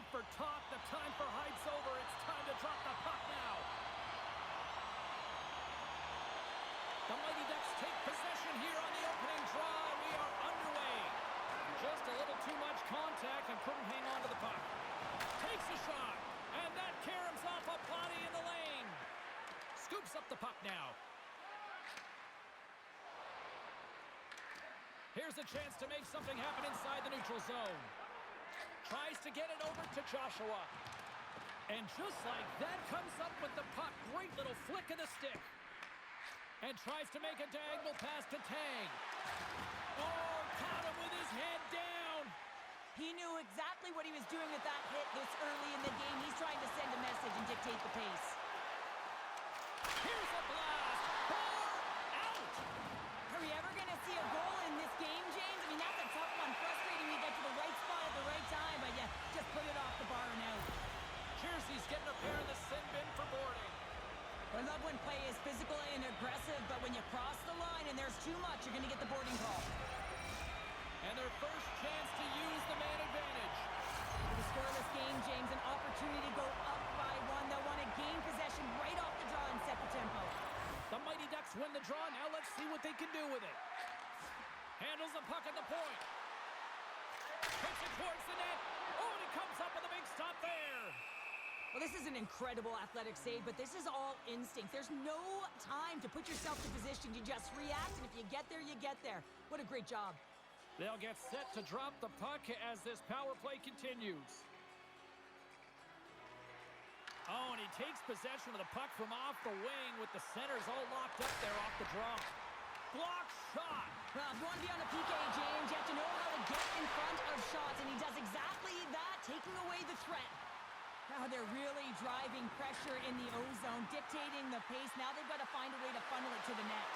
for talk. The time for hype's over. It's time to drop the puck now. The Mighty Ducks take possession here on the opening draw. We are underway. Just a little too much contact and couldn't hang on to the puck. Takes a shot, and that caroms off a body in the lane. Scoops up the puck now. Here's a chance to make something happen inside the neutral zone. Tries to get it over to Joshua. And just like that, comes up with the puck. Great little flick of the stick. And tries to make a diagonal pass to Tang. Oh, caught him with his head down. He knew exactly what he was doing with that hit this early in the game. He's trying to send a message and dictate the pace. Here's a blast. Bar out. Are we ever going to see a goal in this game, James? I mean, that's a tough one. Frustrating. You get to the right spot at the right time, but you just put it off the bar and out. Jersey's getting a pair in the sin bin for boarding. I love when play is physical and aggressive, but when you cross the line and there's too much, you're going to get the boarding call. And their first chance to use the man advantage. With a scoreless game, James, an opportunity to go up by one. They'll want to gain possession right off the draw and set the tempo. The Mighty Ducks win the draw. Now let's see what they can do with it. Handles the puck at the point. Takes it towards the net. Oh, and it comes up with a big stop there. Well, this is an incredible athletic save, but this is all instinct. There's no time to put yourself in position. You just react, and if you get there, you get there. What a great job. They'll get set to drop the puck as this power play continues. Oh, and he takes possession of the puck from off the wing with the centers all locked up there off the draw. Block shot. Well, if you want to be on the PK, James, you have to know how to get in front of shots, and he does exactly that, taking away the threat. Now they're really driving pressure in the O-zone, dictating the pace. Now they've got to find a way to funnel it to the net.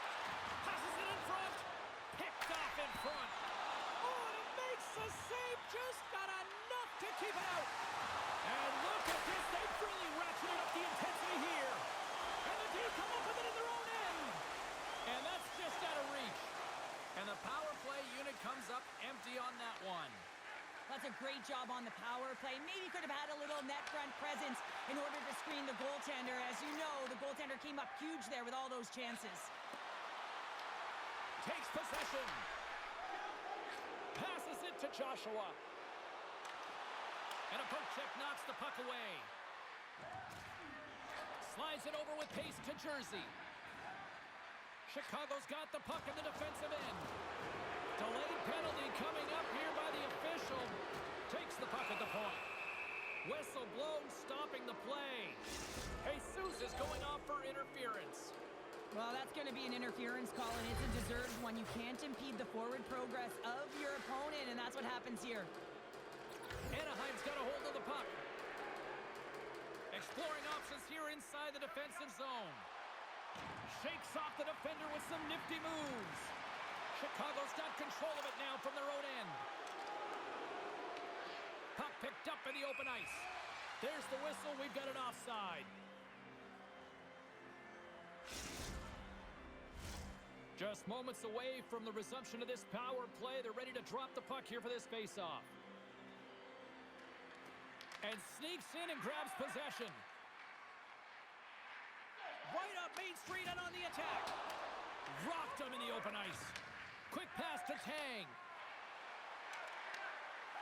Passes it in front. Picked off in front. Oh, and it makes the save. Just got enough to keep it out. And look at this. They've really ratcheted up the intensity here. And the D come up with it in their own end. And that's just out of reach. And the power play unit comes up empty on that one. That's a great job on the power play. Maybe could have had a little net front presence in order to screen the goaltender. As you know, the goaltender came up huge there with all those chances. Takes possession. Passes it to Joshua. And a poke check knocks the puck away. Slides it over with pace to Jersey. Chicago's got the puck in the defensive end. Delayed penalty coming up here by the official. Takes the puck at the point. Whistle blown, stopping the play. Jesus is going off for interference. Well, that's going to be an interference call, and it's a deserved one. You can't impede the forward progress of your opponent, and that's what happens here. Anaheim's got a hold of the puck. Exploring options here inside the defensive zone. Shakes off the defender with some nifty moves. Chicago's got control of it now from their own end. Puck picked up in the open ice. There's the whistle. We've got an offside. Just moments away from the resumption of this power play. They're ready to drop the puck here for this faceoff. And sneaks in and grabs possession. Right up Main Street and on the attack. Rocked him in the open ice. Quick pass to Tang.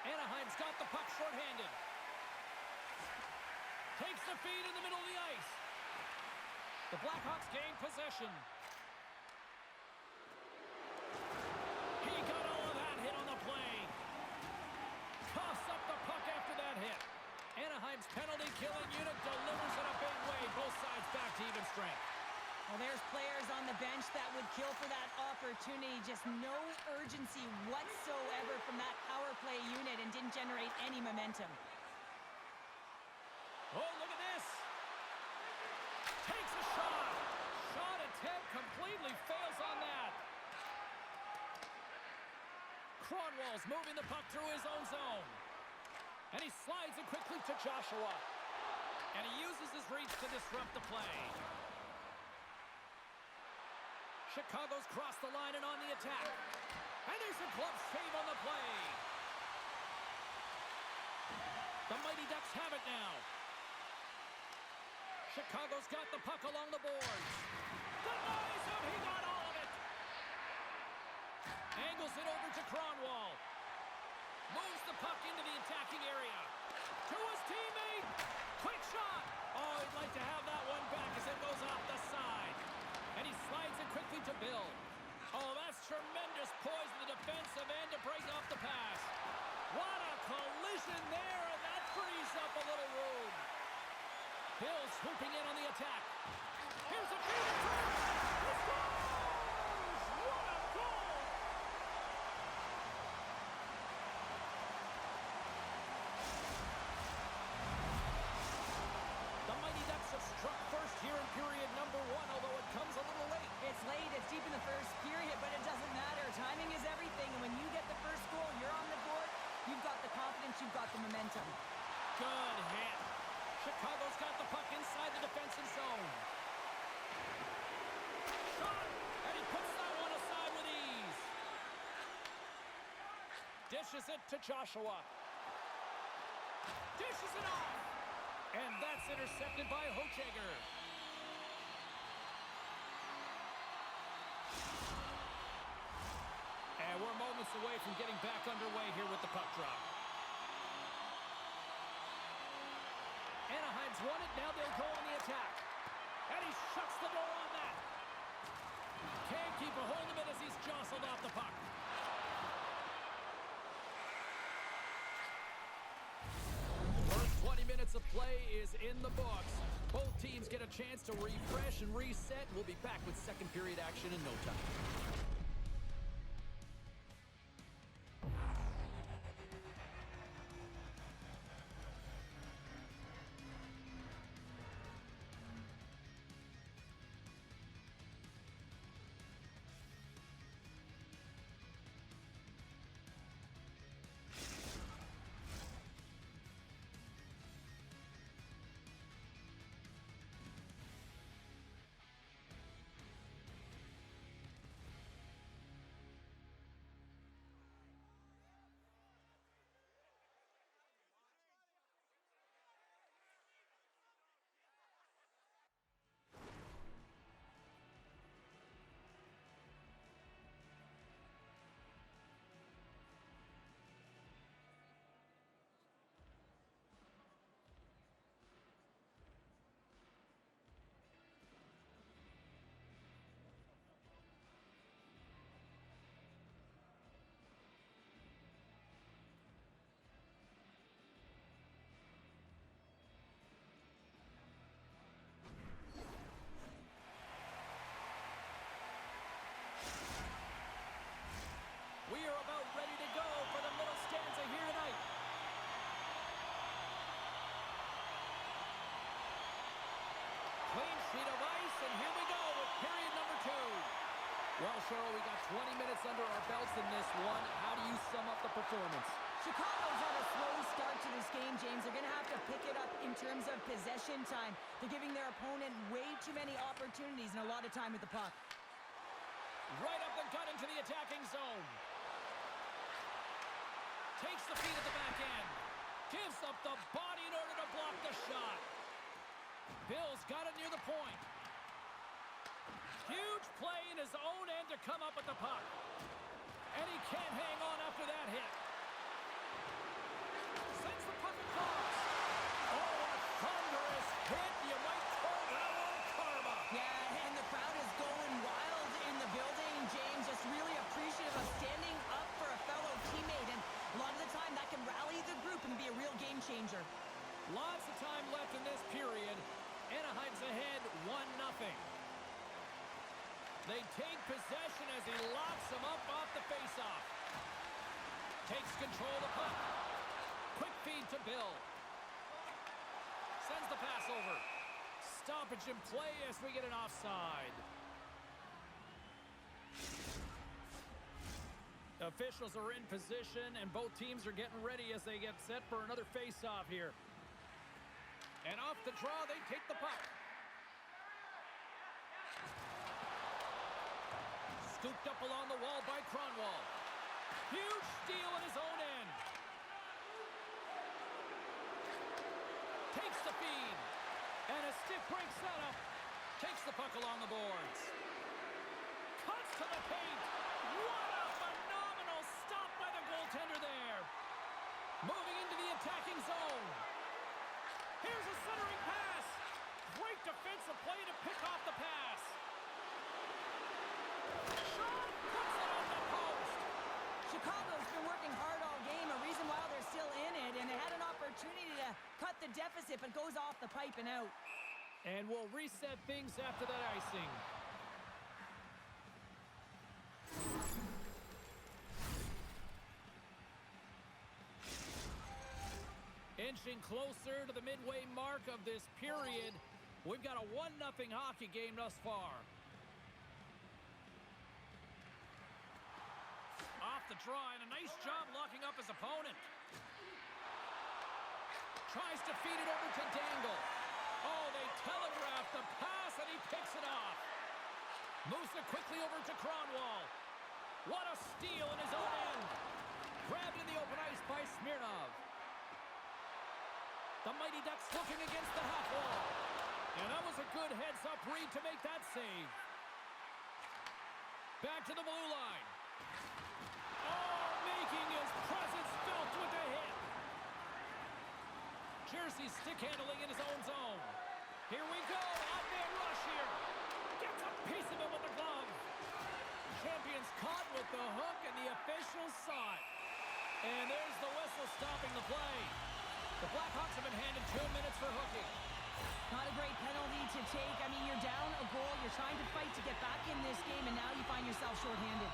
Anaheim's got the puck shorthanded. Takes the feed in the middle of the ice. The Blackhawks gain possession. He got all of that hit on the play. Toss up the puck after that hit. Anaheim's penalty-killing unit delivers in a big way. Both sides back to even strength. Well, there's players on the bench that would kill for that opportunity. Just no urgency whatsoever from that power play unit and didn't generate any momentum. Oh, look at this. Takes a shot. Shot attempt completely fails on that. Cronwall's moving the puck through his own zone. And he slides it quickly to Joshua. And he uses his reach to disrupt the play. Chicago's crossed the line and on the attack. And there's a glove save on the play. The Mighty Ducks have it now. Chicago's got the puck along the boards. Denies him. He got all of it. Angles it over to Cronwall. Moves the puck into the attacking area. To his teammate. Quick shot. Oh, he'd like to have that one back as it goes off the side. And he slides it quickly to Bill. Oh, that's tremendous poise in the defensive end to break off the pass. What a collision there, and that frees up a little room. Bill swooping in on the attack. Here's a feed in front. He scores! What a goal! The Mighty Ducks have struck first here in period number 1, although it comes a little late. It's late, it's deep in the first period, but it doesn't matter. Timing is everything, and when you get the first goal, you're on the board. You've got the confidence, you've got the momentum. Good hit. Chicago's got the puck inside the defensive zone. Shot, and he puts that one aside with ease. Dishes it to Joshua. Dishes it off. And that's intercepted by Hochegger. And we're moments away from getting back underway here with the puck drop. Anaheim's won it. Now they'll go on the attack. And he shuts the door on that. Can't keep a hold of it as he's jostled off the puck. First 20 minutes of play is in the books. Both teams get a chance to refresh and reset. We'll be back with second period action in no time. We are about ready to go for the middle stanza here tonight. Clean sheet of ice, and here we go with period number 2. Well, Cheryl, we got 20 minutes under our belts in this one. How do you sum up the performance? Chicago's had a slow start to this game, James. They're going to have to pick it up in terms of possession time. They're giving their opponent way too many opportunities and a lot of time with the puck. Right up the gut into the attacking zone. Takes the feed at the back end. Gives up the body in order to block the shot. Bill's got it near the point. Huge play in his own end to come up with the puck. And he can't hang on after that hit. Sends the puck across. Oh, a thunderous hit. You might call that one karma. Yeah, and the crowd is going wild in the building, James. Just really appreciative of standing up for a fellow teammate. And a lot of the time, that can rally the group and be a real game changer. Lots of time left in this period. Anaheim's ahead 1-0. They take possession as he locks them up off the faceoff. Takes control of the puck. Quick feed to Bill. Sends the pass over. Stoppage in play as we get an offside. Officials are in position, and both teams are getting ready as they get set for another face-off here. And off the draw, they take the puck. Scooped up along the wall by Cronwall. Huge steal in his own end. Takes the feed. And a stiff breaks that up. Takes the puck along the boards. Cuts to the paint. What a phenomenal stop by the goaltender there. Moving into the attacking zone. Here's a centering pass. Great defensive play to pick off the pass. Shot puts it on the post. Chicago's been working hard all game, a reason why they're still in it, and they had an opportunity to cut the deficit, but goes off the pipe and out. And we'll reset things after that icing. Inching closer to the midway mark of this period. We've got a 1-0 hockey game thus far. Off the draw, and a nice job locking up his opponent. Tries to feed it over to Dangle. Oh, they telegraphed the pass, and he picks it off. Moves it quickly over to Cronwall. What a steal in his own end. Grabbed in the open ice by Smirnov. The Mighty Ducks looking against the half wall. And that was a good heads-up read to make that save. Back to the blue line. Oh, making his presence felt with a hit. Jersey stick handling in his own zone. Here we go. Off-man rush here. Gets a piece of it with the glove. Champions caught with the hook, and the officials saw it. And there's the whistle stopping the play. The Blackhawks have been handed 2 minutes for hooking. Not a great penalty to take. I mean, you're down a goal. You're trying to fight to get back in this game, and now you find yourself shorthanded.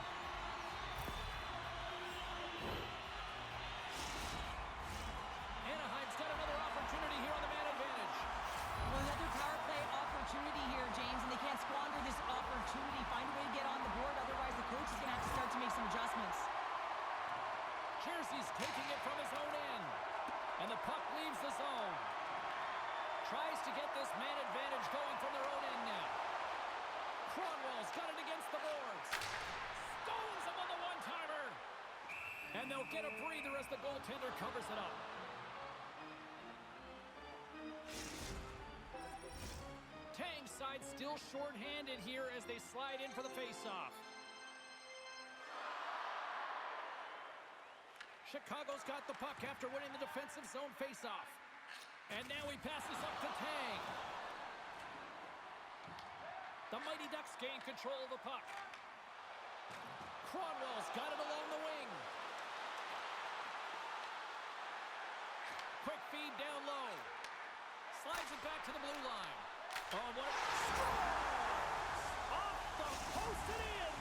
Anaheim's got another opportunity here on the man advantage. Well, another power play opportunity here, James, and they can't squander this opportunity. Find a way to get on the board, otherwise the coach is going to have to start to make some adjustments. Jersey's taking it from his own end. And the puck leaves the zone. Tries to get this man advantage going from their own end now. Cronwall's got it against the boards. Stones him on the one-timer. And they'll get a breather as the goaltender covers it up. Tang's side still short-handed here as they slide in for the face-off. Chicago's got the puck after winning the defensive zone face-off. And now he passes up to Tang. The Mighty Ducks gain control of the puck. Cronwall's got it along the wing. Quick feed down low. Slides it back to the blue line. Oh, what a... Off the post and in!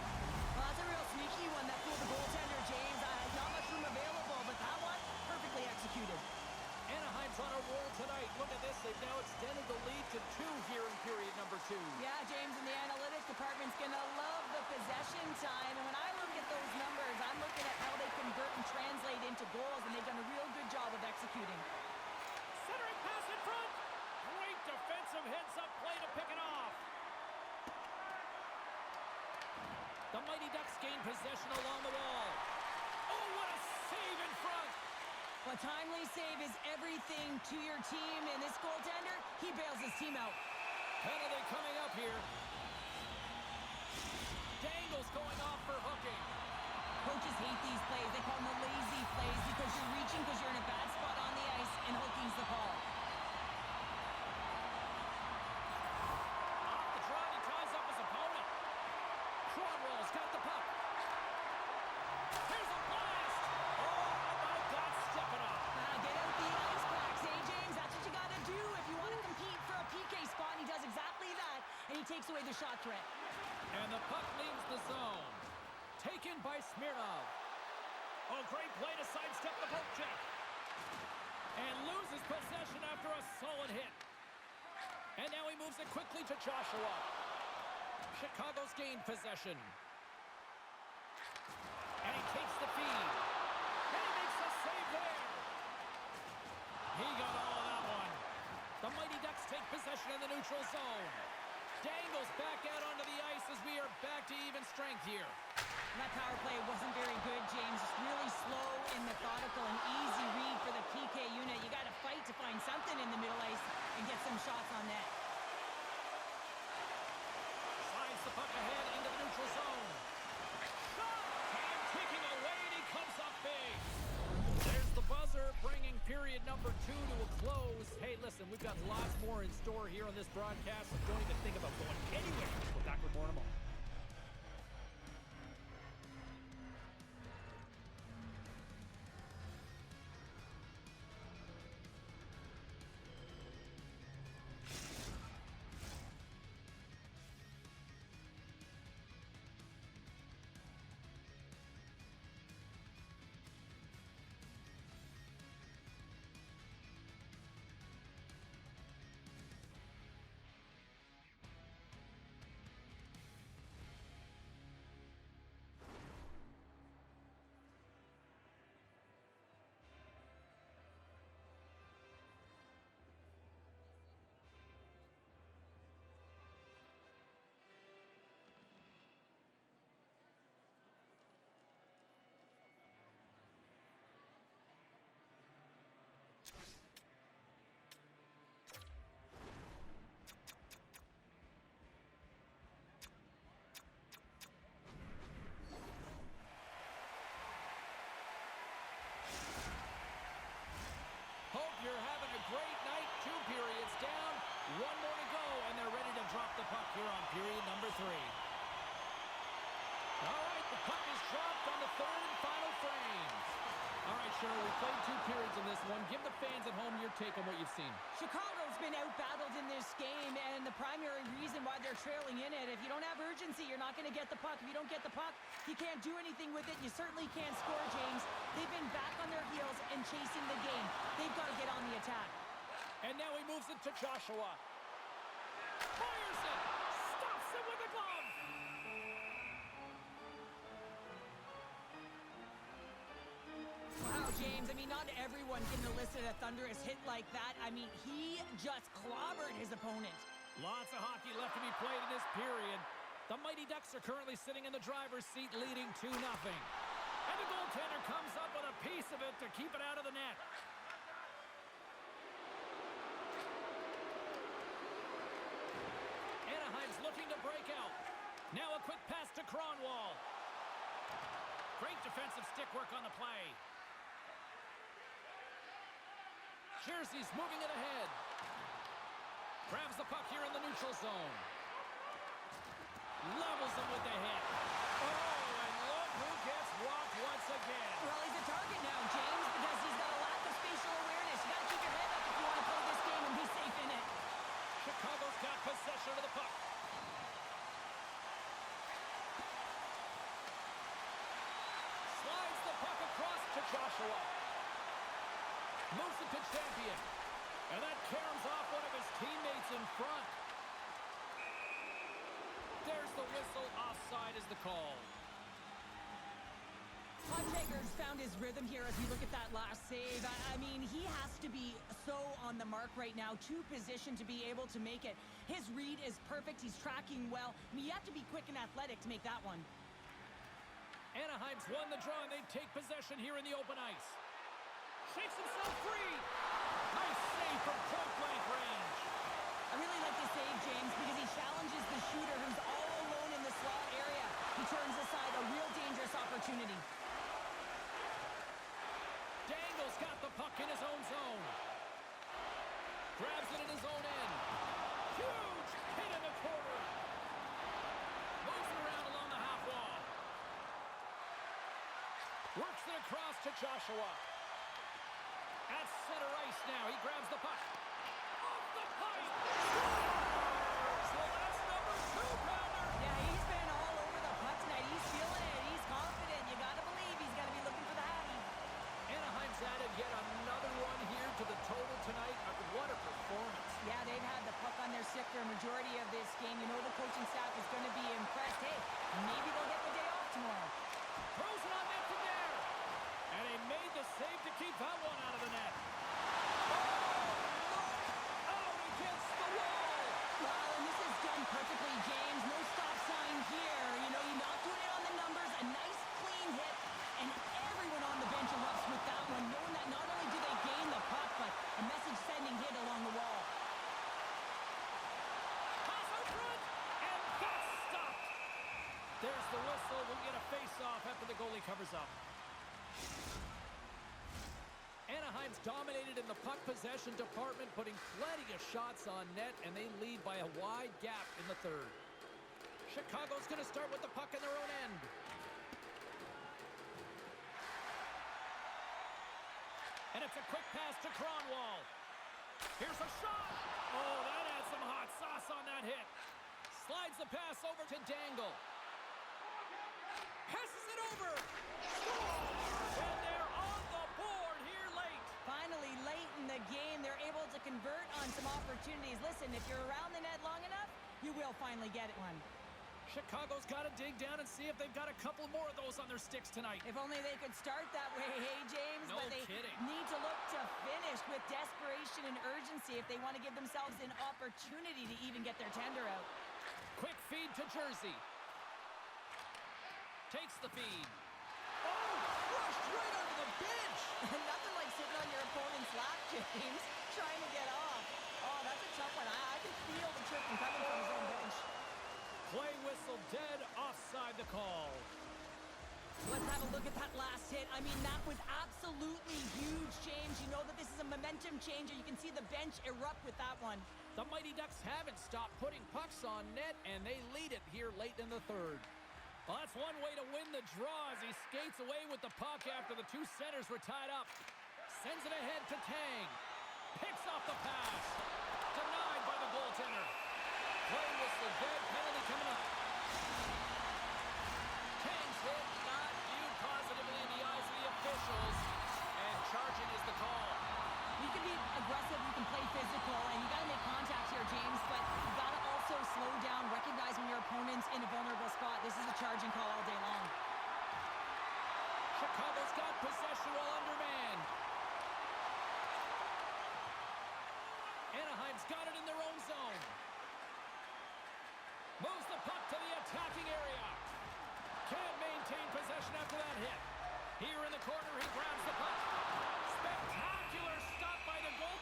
Well, that's a real sneaky one that fooled the goaltender, James. Not much room available, but that one, perfectly executed. Anaheim's on a roll tonight. Look at this. They've now extended the lead to 2 here in period number 2. Yeah, James, and the analytics department's going to love the possession time. And when I look at those numbers, I'm looking at how they convert and translate into goals, and they've done a real good job of executing. Centering pass in front. Great defensive heads-up play to pick it off. The Mighty Ducks gain possession along the wall. Oh, what a save in front. A timely save is everything to your team, and this goaltender, he bails his team out. Penalty coming up here. Dangle's going off for hooking. Coaches hate these plays. They call them the lazy plays because you're reaching because you're in a bad spot on the ice, and hooking's the call. Off the draw, he ties up his opponent. Cronwall's got the puck. Here's a blast. Oh, how about that stepping up? Get out the ice packs, eh, James? That's what you got to do if you want to compete for a PK spot. And he does exactly that, and he takes away the shot threat. And the puck leaves the zone. Taken by Smirnov. Oh, great play to sidestep the poke check. And loses possession after a solid hit. And now he moves it quickly to Joshua. Chicago's gained possession. And he takes the feed. And he makes a save there. He got all of that one. The Mighty Ducks take possession in the neutral zone. Dangles back out onto the ice as we are back to even strength here. That power play wasn't very good, James. Just really slow and methodical and easy read for the PK unit. You got to fight to find something in the middle ice and get some shots on net. Slides the puck ahead into the neutral zone. Shot! And kicking away, and he comes up big. There's the buzzer, bringing period number 2 to a close. Hey, listen, we've got lots more in store here on this broadcast, so don't even think about going anywhere. We're back with more in a moment. Hope you're having a great night. 2 periods down, 1 more to go, and they're ready to drop the puck here on period number 3. All right, the puck is dropped on the 3rd and final frames. All right, Cheryl, we played 2 periods in this one. Give the fans at home your take on what you've seen. Chicago's been out-battled in this game, and the primary reason why they're trailing in it, if you don't have urgency, you're not going to get the puck. If you don't get the puck, you can't do anything with it. You certainly can't score, James. They've been back on their heels and chasing the game. They've got to get on the attack. And now he moves it to Joshua. Fires it! Stops it with a glove! Wow, James, I mean, not everyone can elicit a thunderous hit like that. I mean, he just clobbered his opponent. Lots of hockey left to be played in this period. The Mighty Ducks are currently sitting in the driver's seat, leading 2-0. And the goaltender comes up with a piece of it to keep it out of the net. Anaheim's looking to break out. Now a quick pass to Kronwall. Great defensive stick work on the play. Jersey's moving it ahead. Grabs the puck here in the neutral zone. Levels him with the hit. Oh, and look who gets walked once again. Well, he's a target now, James, because he's got a lack of spatial awareness. You got to keep your head up if you want to play this game and be safe in it. Chicago's got possession of the puck. Slides the puck across to Joshua. Moves it to Champion. And that caroms off one of his teammates in front. There's the whistle. Offside is the call. Podchager's found his rhythm here as we look at that last save. I mean, he has to be so on the mark right now, to position to be able to make it. His read is perfect. He's tracking well. I mean, you have to be quick and athletic to make that one. Anaheim's won the draw, and they take possession here in the open ice. Shakes himself free. Nice save from point-blank range. I really like the save, James, because he challenges the shooter who's all alone in the slot area. He turns aside a real dangerous opportunity. Dangles got the puck in his own zone. Grabs it in his own end. Huge hit in the corner. Moves it around along the half wall. Works it across to Joshua. At center ice now. He grabs the puck. Off the pipe. So that's number 2-pounder. Yeah, he's been all over the puck tonight. He's feeling it. He's confident. You got to believe he's going to be looking for the Hattie. Anaheim's added yet another one here to the total tonight. What a performance. Yeah, they've had the puck on their stick for a majority of this game. You know the coaching staff is going to be impressed. Hey, maybe they'll get the day off tomorrow. Throws it on net from there. And he made the save to keep that one out of the net. Oh, look out against the wall. whistle. We'll get a face-off after the goalie covers up. Anaheim's dominated in the puck possession department, putting plenty of shots on net, and they lead by a wide gap in the third. Chicago's going to start with the puck in their own end. And it's a quick pass to Kronwall. Here's a shot. Oh, that had some hot sauce on that hit. Slides the pass over to Dangle. Passes it over. And they're on the board here late. Finally, late in the game, they're able to convert on some opportunities. Listen, if you're around the net long enough, you will finally get one. Chicago's got to dig down and see if they've got a couple more of those on their sticks tonight. If only they could start that way, hey, James? No but they kidding. need to look to finish with desperation and urgency if they want to give themselves an opportunity to even get their tender out. Quick feed to Jersey. Takes the feed. Oh, crushed right under the bench. Nothing like sitting on your opponent's lap, James, trying to get off. Oh, that's a tough one. I can feel the tripping coming from his own bench. Play whistle dead, offside the call. Let's have a look at that last hit. I mean, that was absolutely huge, James. You know that this is a momentum changer. You can see the bench erupt with that one. The Mighty Ducks haven't stopped putting pucks on net, and they lead it here late in the third. Well, that's one way to win the draw as he skates away with the puck after the two centers were tied up. Sends it ahead to Tang. Picks off the pass. Denied by the goaltender. Play whistle dead, penalty coming up. Tang's hit not viewed positively in the eyes of the officials, and charging is the call. You can be aggressive, you can play physical, and you got to make contact here, James, but you got to also slow down, recognize when your opponent's in a vulnerable spot. This is a charging call all day long. Chicago's got possession while undermanned. Anaheim's got it in their own zone. Moves the puck to the attacking area. Can't maintain possession after that hit. Here in the corner, he grabs the puck. Spectacular stop by the goal.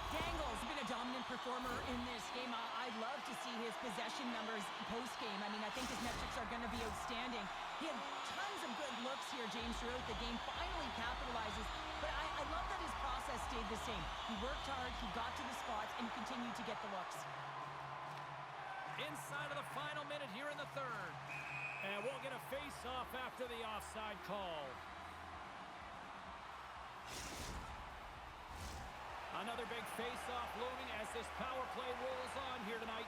Dangle's been a dominant performer in this game. I'd love to see his possession numbers post-game. I mean, I think his metrics are going to be outstanding. He had tons of good looks here, James, throughout the game. Finally capitalizes. But I love that his process stayed the same. He worked hard, he got to the spots, and he continued to get the looks. Inside of the final minute here in the third. And we'll get a face-off after the offside call. Another big face-off looming as this power play rolls on here tonight.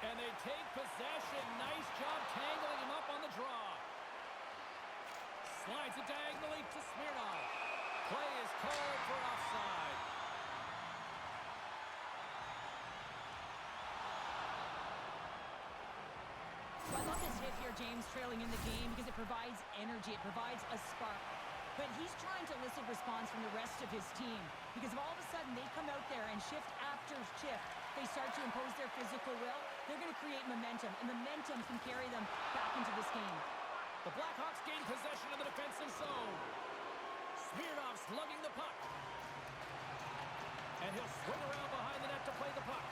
And they take possession. Nice job tangling him up on the draw. Slides it diagonally to Smirnov. Play is called for offside. So I love this hit here, James, trailing in the game because it provides energy. It provides a spark. But he's trying to elicit response from the rest of his team because if all of a sudden they come out there and shift after shift, they start to impose their physical will, they're going to create momentum, and momentum can carry them back into this game. The Blackhawks gain possession of the defensive zone. Smirnov slugging the puck. And he'll swing around behind the net to play the puck.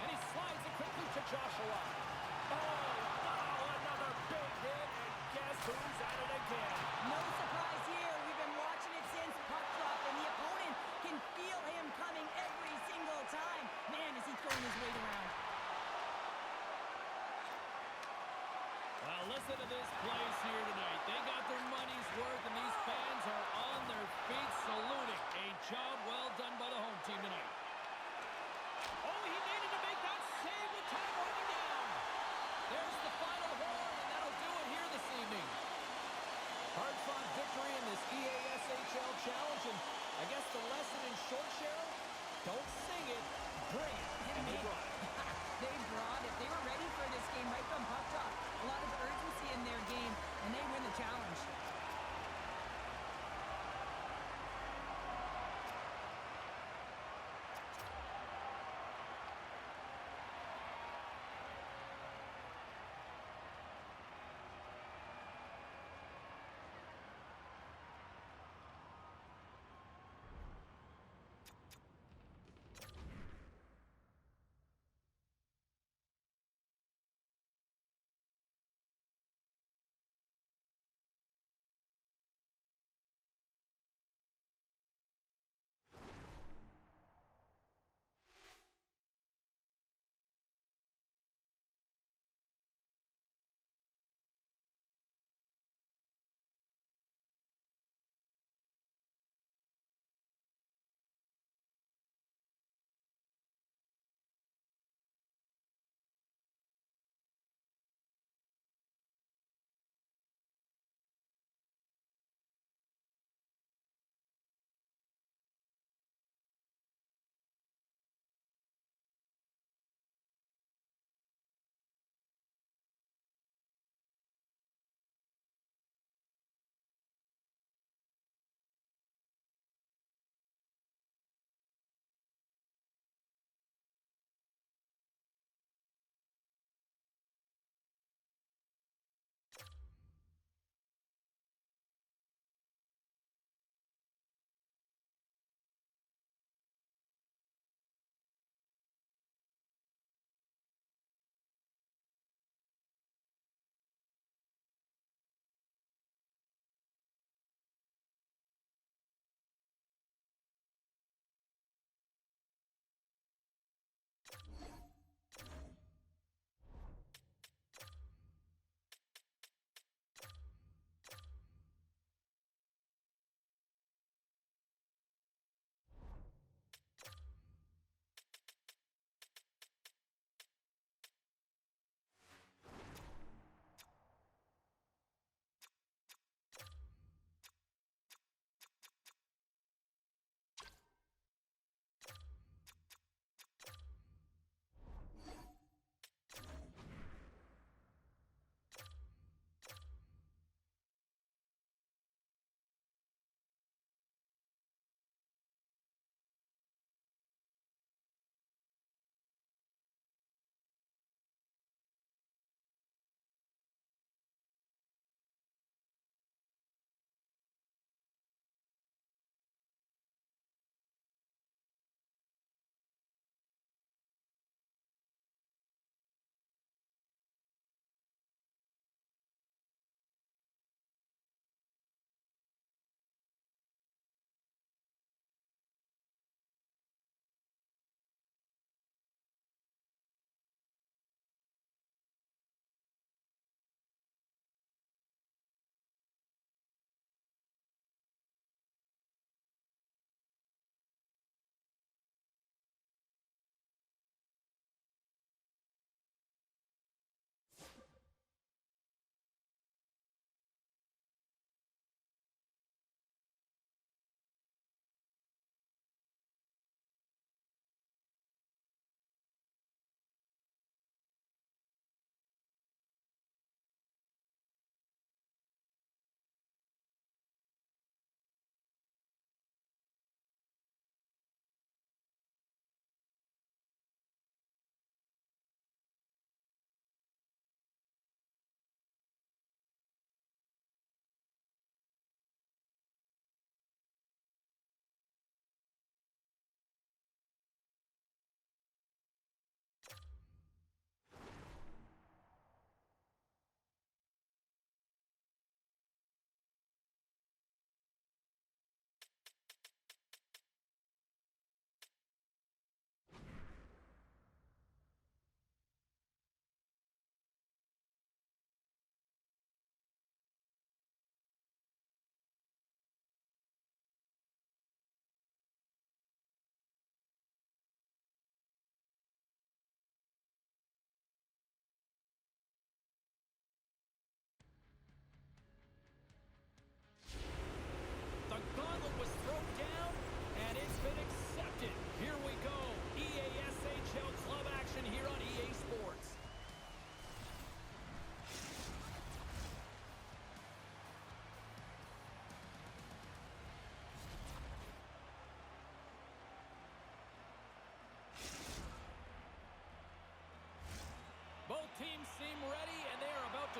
And he slides it quickly to Joshua. Oh, another big hit, and guess who's at it again? No surprise here. We've been watching it since puck drop, and the opponent can feel him coming every single time. Man, is he throwing his weight around. Well, listen to this place here tonight. They got their money's worth, and these fans are on their feet saluting. A job well done by the home team tonight. Oh, he needed to make that save with time running down. There's the final horn, and that'll do it here this evening. Hard-fought victory in this EASHL challenge, and I guess the lesson in short, Cheryl, don't sing it, bring it.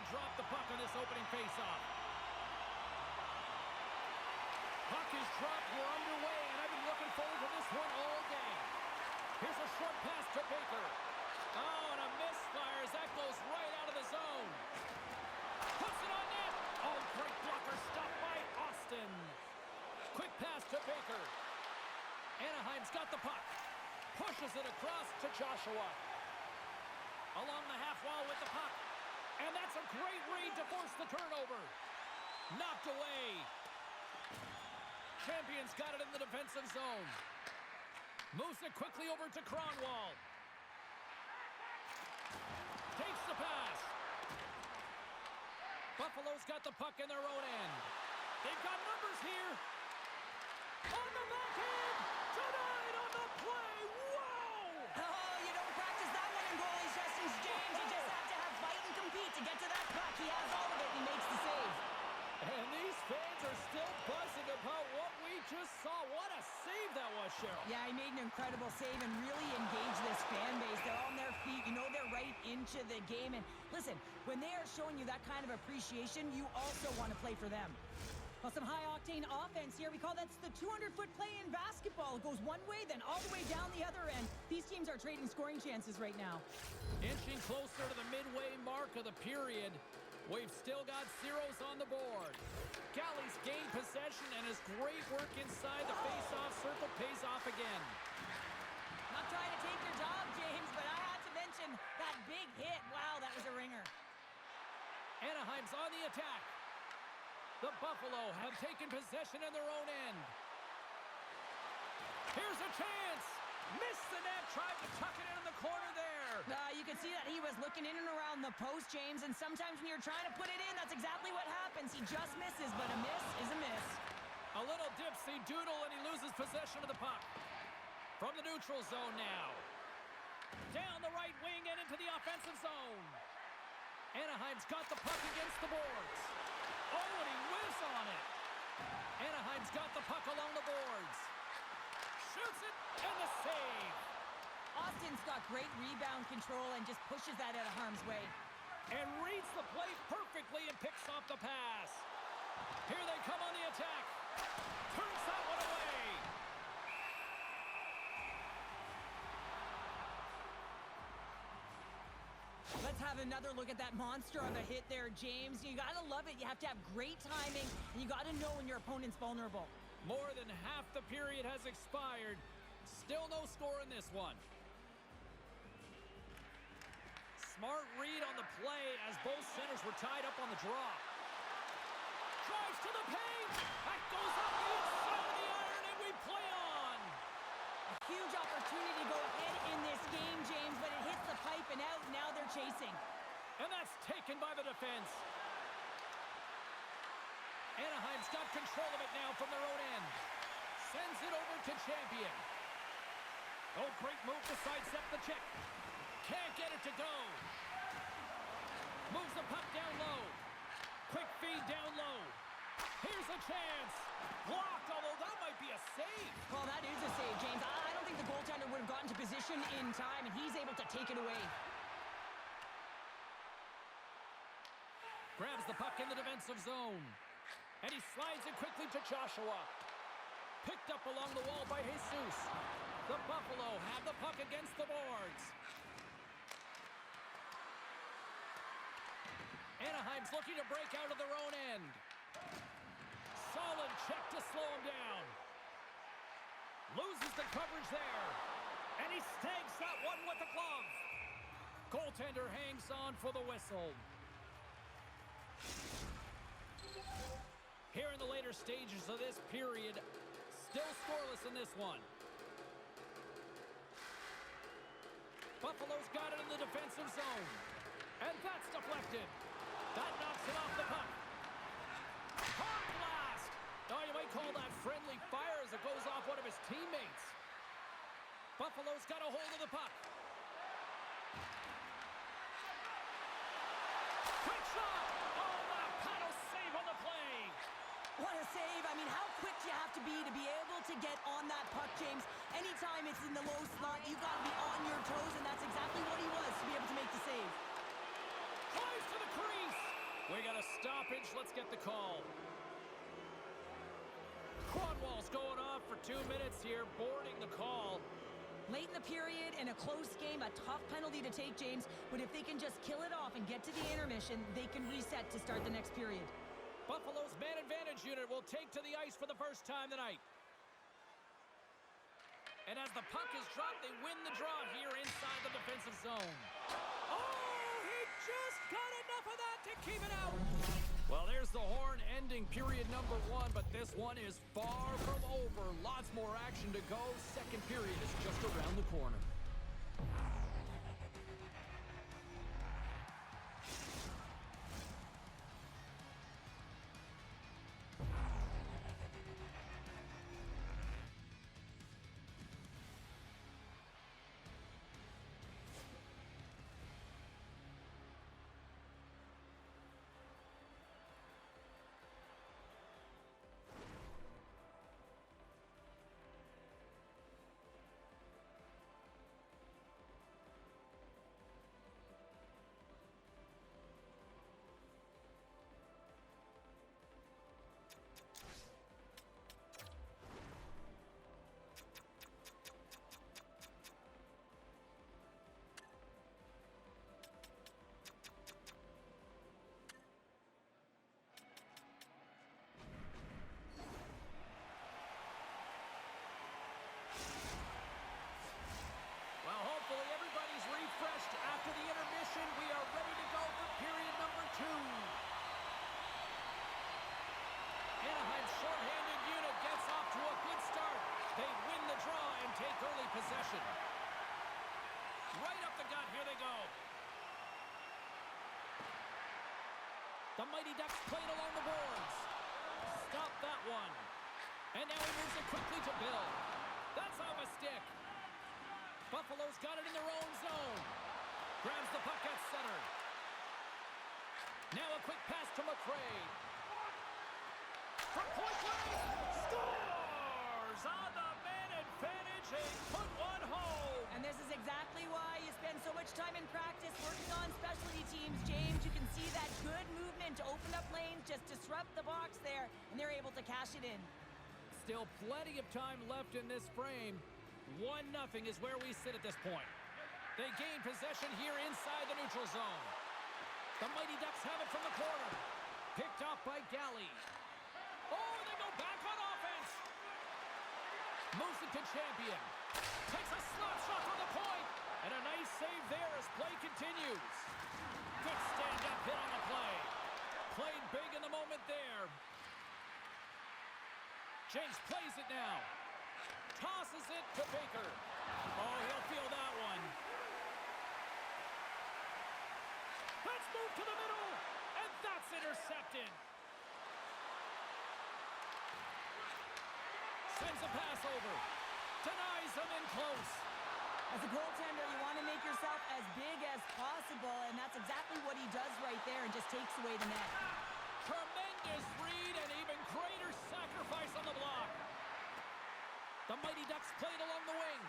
drop the puck on this opening faceoff. Puck is dropped. We're underway, and I've been looking forward to this one all day. Here's a short pass to Baker. Oh, and a misfire as that goes right out of the zone. Puts it on net. Oh, great blocker stop by Austin. Quick pass to Baker. Anaheim's got the puck. Pushes it across to Joshua. Along the half wall with the puck. And that's a great read to force the turnover. Knocked away. Champions got it in the defensive zone. Moves it quickly over to Kronwall. Takes the pass. Buffalo's got the puck in their own end. They've got numbers here. On the backhand. Denied on the play. Whoa! Oh, you don't practice that one in goalie sessions, James. You just have to have fight and compete to get to that puck. He has all of it, and he makes the save. And these fans are still buzzing about what we just saw. What a save that was, Cheryl. Yeah, he made an incredible save and really engaged this fan base. They're on their feet. You know they're right into the game. And listen, when they are showing you that kind of appreciation, you also want to play for them. Well, some high-octane offense here. We call that the 200-foot play in basketball. It goes one way, then all the way down the other end. These teams are trading scoring chances right now. Inching closer to the midway mark of the period. We've still got zeros on the board. Galley's gained possession, and his great work inside the face-off circle pays off again. Not trying to take your job, James, but I had to mention that big hit. Wow, that was a ringer. Anaheim's on the attack. The Buffalo have taken possession in their own end. Here's a chance. Missed the net, tried to tuck it in the corner there. You can see that he was looking in and around the post, James, and sometimes when you're trying to put it in, that's exactly what happens. He just misses, but a miss is a miss. A little dipsy doodle, and he loses possession of the puck. From the neutral zone now. Down the right wing and into the offensive zone. Anaheim's got the puck against the boards. Oh, and he whiffs on it. Anaheim's got the puck along the boards. Shoots it, and the save. Austin's got great rebound control and just pushes that out of harm's way. And reads the play perfectly and picks off the pass. Here they come on the attack. Turns that one away. Let's have another look at that monster of a hit there, James. You gotta love it. You have to have great timing, and you gotta know when your opponent's vulnerable. More than half the period has expired. Still no score in this one. Smart read on the play as both centers were tied up on the draw. Drives to the paint. That goes up the inside of the iron, and we play on. A huge opportunity to go ahead in this game, James, but it hits the pipe and out. Now they're chasing. And that's taken by the defense. Anaheim's got control of it now from their own end. Sends it over to Champion. Oh, great move to sidestep the check. Can't get it to go. Moves the puck down low. Quick feed down low. Here's a chance. Blocked, although that might be a save. Well, that is a save, James. I don't think the goaltender would have gotten to position in time, and he's able to take it away. Grabs the puck in the defensive zone. And he slides it quickly to Joshua. Picked up along the wall by Jesus. The Buffalo have the puck against the boards. Anaheim's looking to break out of their own end. Solid check to slow him down. Loses the coverage there. And he snags that one with the glove. Goaltender hangs on for the whistle. Here in the later stages of this period, still scoreless in this one. Buffalo's got it in the defensive zone. And that's deflected. That knocks it off the puck. Hard blast! Oh, you might call that friendly fire as it goes off one of his teammates. Buffalo's got a hold of the puck. Quick shot! Oh, that paddle save on the play. What a save. I mean, how quick do you have to be able to get on that puck, James? Anytime it's in the low slot, you've got to be on your toes, and that's exactly what he was to be able to make the save. Drives to the crease. Let's get the call. Cronwall's going off for 2 minutes here, boarding the call. Late in the period, in a close game, a tough penalty to take, James. But if they can just kill it off and get to the intermission, they can reset to start the next period. Buffalo's man advantage unit will take to the ice for the first time tonight. And as the puck is dropped, they win the draw here inside the defensive zone. Oh, he just got enough of that to keep it out. Well, there's the horn ending period number 1, but this one is far from over. Lots more action to go. Second period is just around the corner. Hopefully everybody's refreshed after the intermission. We are ready to go for period number 2. Anaheim's shorthanded unit gets off to a good start. They win the draw and take early possession. Right up the gut, here they go. The Mighty Ducks played along the boards. Stop that one. And now he moves it quickly to Bill. That's off a stick. Buffalo's got it in their own zone. Grabs the puck at center. Now a quick pass to McRae. From point blank, scores on the man advantage and put one home. And this is exactly why you spend so much time in practice working on specialty teams, James. You can see that good movement to open up lanes, just disrupt the box there, and they're able to cash it in. Still plenty of time left in this frame. 1-0 is where we sit at this point. They gain possession here inside the neutral zone. The Mighty Ducks have it from the corner. Picked off by Galley. Oh, they go back on offense. Moves it to Champion. Takes a slap shot from the point. And a nice save there as play continues. Good stand-up hit on the play. Played big in the moment there. James plays it now. Tosses it to Baker. Oh, he'll feel that one. Let's move to the middle, and that's intercepted. Sends a pass over. Denies him in close. As a goaltender, you want to make yourself as big as possible, and that's exactly what he does right there and just takes away the net. Tremendous read and even greater sacrifice on the block. The Mighty Ducks played along the wing.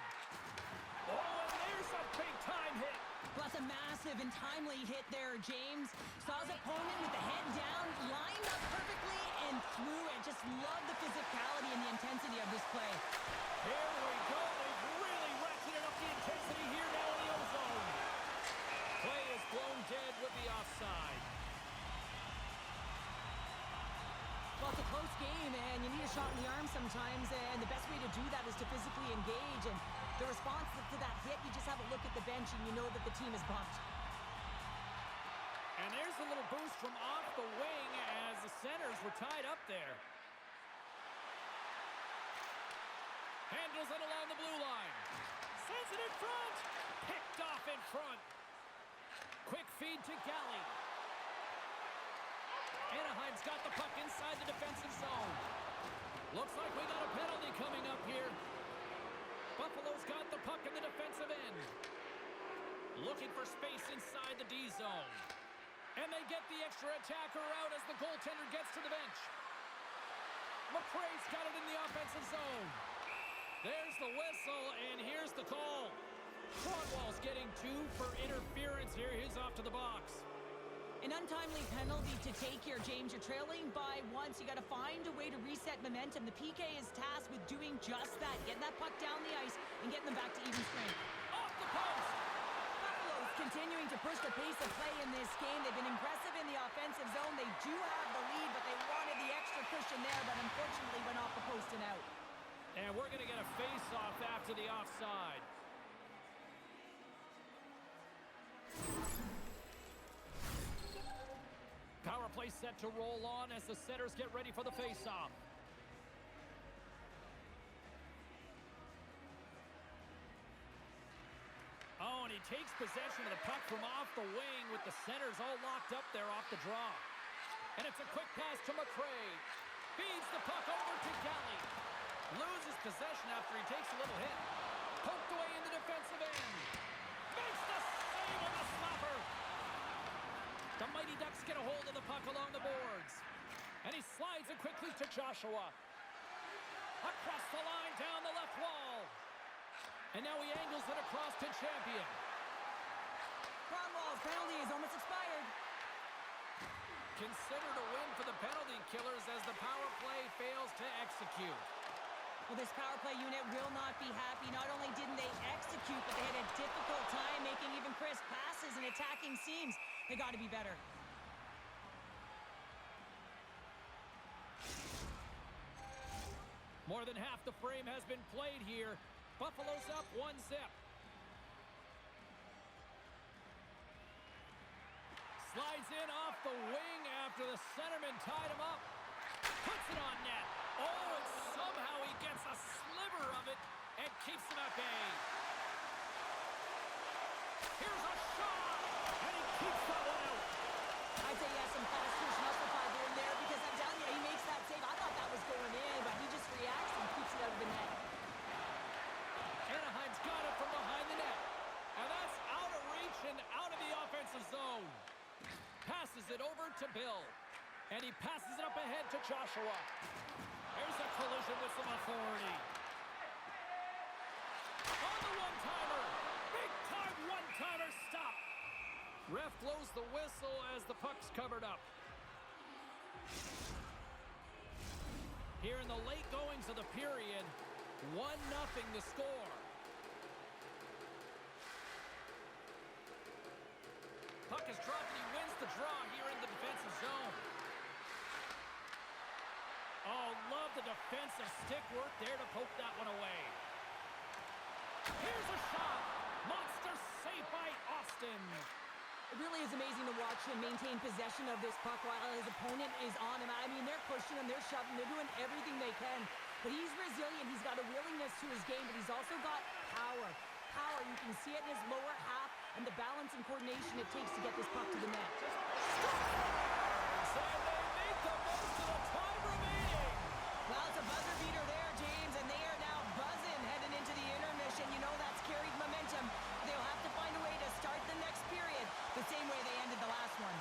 Oh, and there's a big-time hit. Plus a massive and timely hit there, James. Saw his opponent with the head down, lined up perfectly, and threw it. Just love the physicality and the intensity of this play. Here we go. They've really ratcheted up the intensity here now in the ozone. Play is blown dead with the offside. Well, it's a close game, and you need a shot in the arm sometimes, and the best way to do that is to physically engage. And the response to that hit, you just have a look at the bench, and you know that the team is bumped. And there's a little boost from off the wing as the centers were tied up there. Handles it along the blue line. Sends it in front. Picked off in front. Quick feed to Galley. Anaheim's got the puck inside the defensive zone. Looks like we got a penalty coming up here. Buffalo's got the puck in the defensive end. Looking for space inside the D zone. And they get the extra attacker out as the goaltender gets to the bench. McRae's got it in the offensive zone. There's the whistle, and here's the call. Cronwall's getting 2 for interference here. He's off to the box. An untimely penalty to take here, James. You're trailing by one, so you got to find a way to reset momentum. The PK is tasked with doing just that, getting that puck down the ice and getting them back to even strength. Off the post! Buffalo's continuing to push the pace of play in this game. They've been impressive in the offensive zone. They do have the lead, but they wanted the extra cushion there, but unfortunately went off the post and out. And we're going to get a face-off after the offside. Power play set to roll on as the setters get ready for the face-off. Oh, and he takes possession of the puck from off the wing with the centers all locked up there off the draw. And it's a quick pass to McRae. Feeds the puck over to Galley. Loses possession after he takes a little hit. Poked away in the defensive end. Makes the save on the slapper. The Mighty Ducks get a hold of the puck along the boards. And he slides it quickly to Joshua. Across the line, down the left wall. And now he angles it across to Champion. Cromwell's penalty is almost expired. Considered a win for the penalty killers as the power play fails to execute. Well, this power play unit will not be happy. Not only didn't they execute, but they had a difficult time making even crisp passes and attacking seams. They got to be better. More than half the frame has been played here. Buffalo's up 1-0. Slides in off the wing after the centerman tied him up. Puts it on net. Oh, and somehow he gets a sliver of it and keeps him at bay. Here's a shot, and he keeps that one out. I'd say he has some fast twitch muscle fiber in there because I'm telling you, he makes that save. I thought that was going in, but he just reacts and keeps it out of the net. Anaheim's got it from behind the net. And that's out of reach and out of the offensive zone. Passes it over to Bill. And he passes it up ahead to Joshua. There's a collision with some authority. On the one-timer. Big-time one-timer stop. Ref blows the whistle as the puck's covered up. Here in the late goings of the period, 1-0 the score. Puck is dropped and he wins the draw here in the defensive zone. Oh, love the defensive stick work there to poke that one away. Here's a shot. Monster save by Austin. It really is amazing to watch him maintain possession of this puck while his opponent is on him. I mean, they're pushing him, they're shoving, they're doing everything they can. But he's resilient, he's got a willingness to his game, but he's also got power. Power, you can see it in his lower half and the balance and coordination it takes to get this puck to the net. And they make the most of the time remaining. Well, it's a buzzer beater there, James, and they are now buzzing heading into the intermission. You know that's carried momentum. They'll have to find a way to start the next period the same way they ended the last one.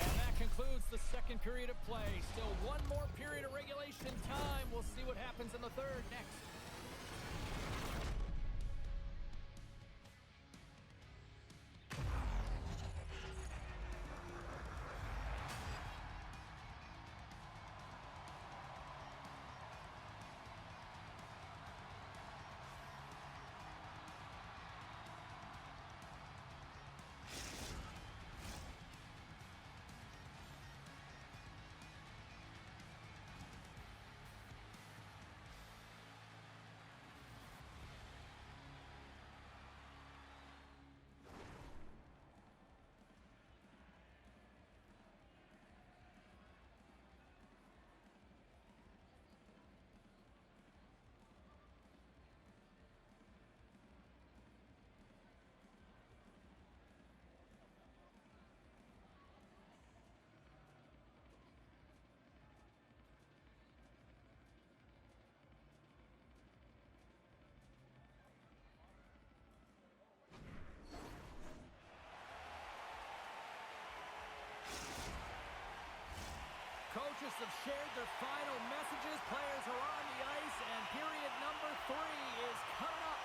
And that concludes the second period of play. Still one more period of regulation time. We'll see what happens in the third next. Coaches have shared their final messages. Players are on the ice, and period number 3 is coming up.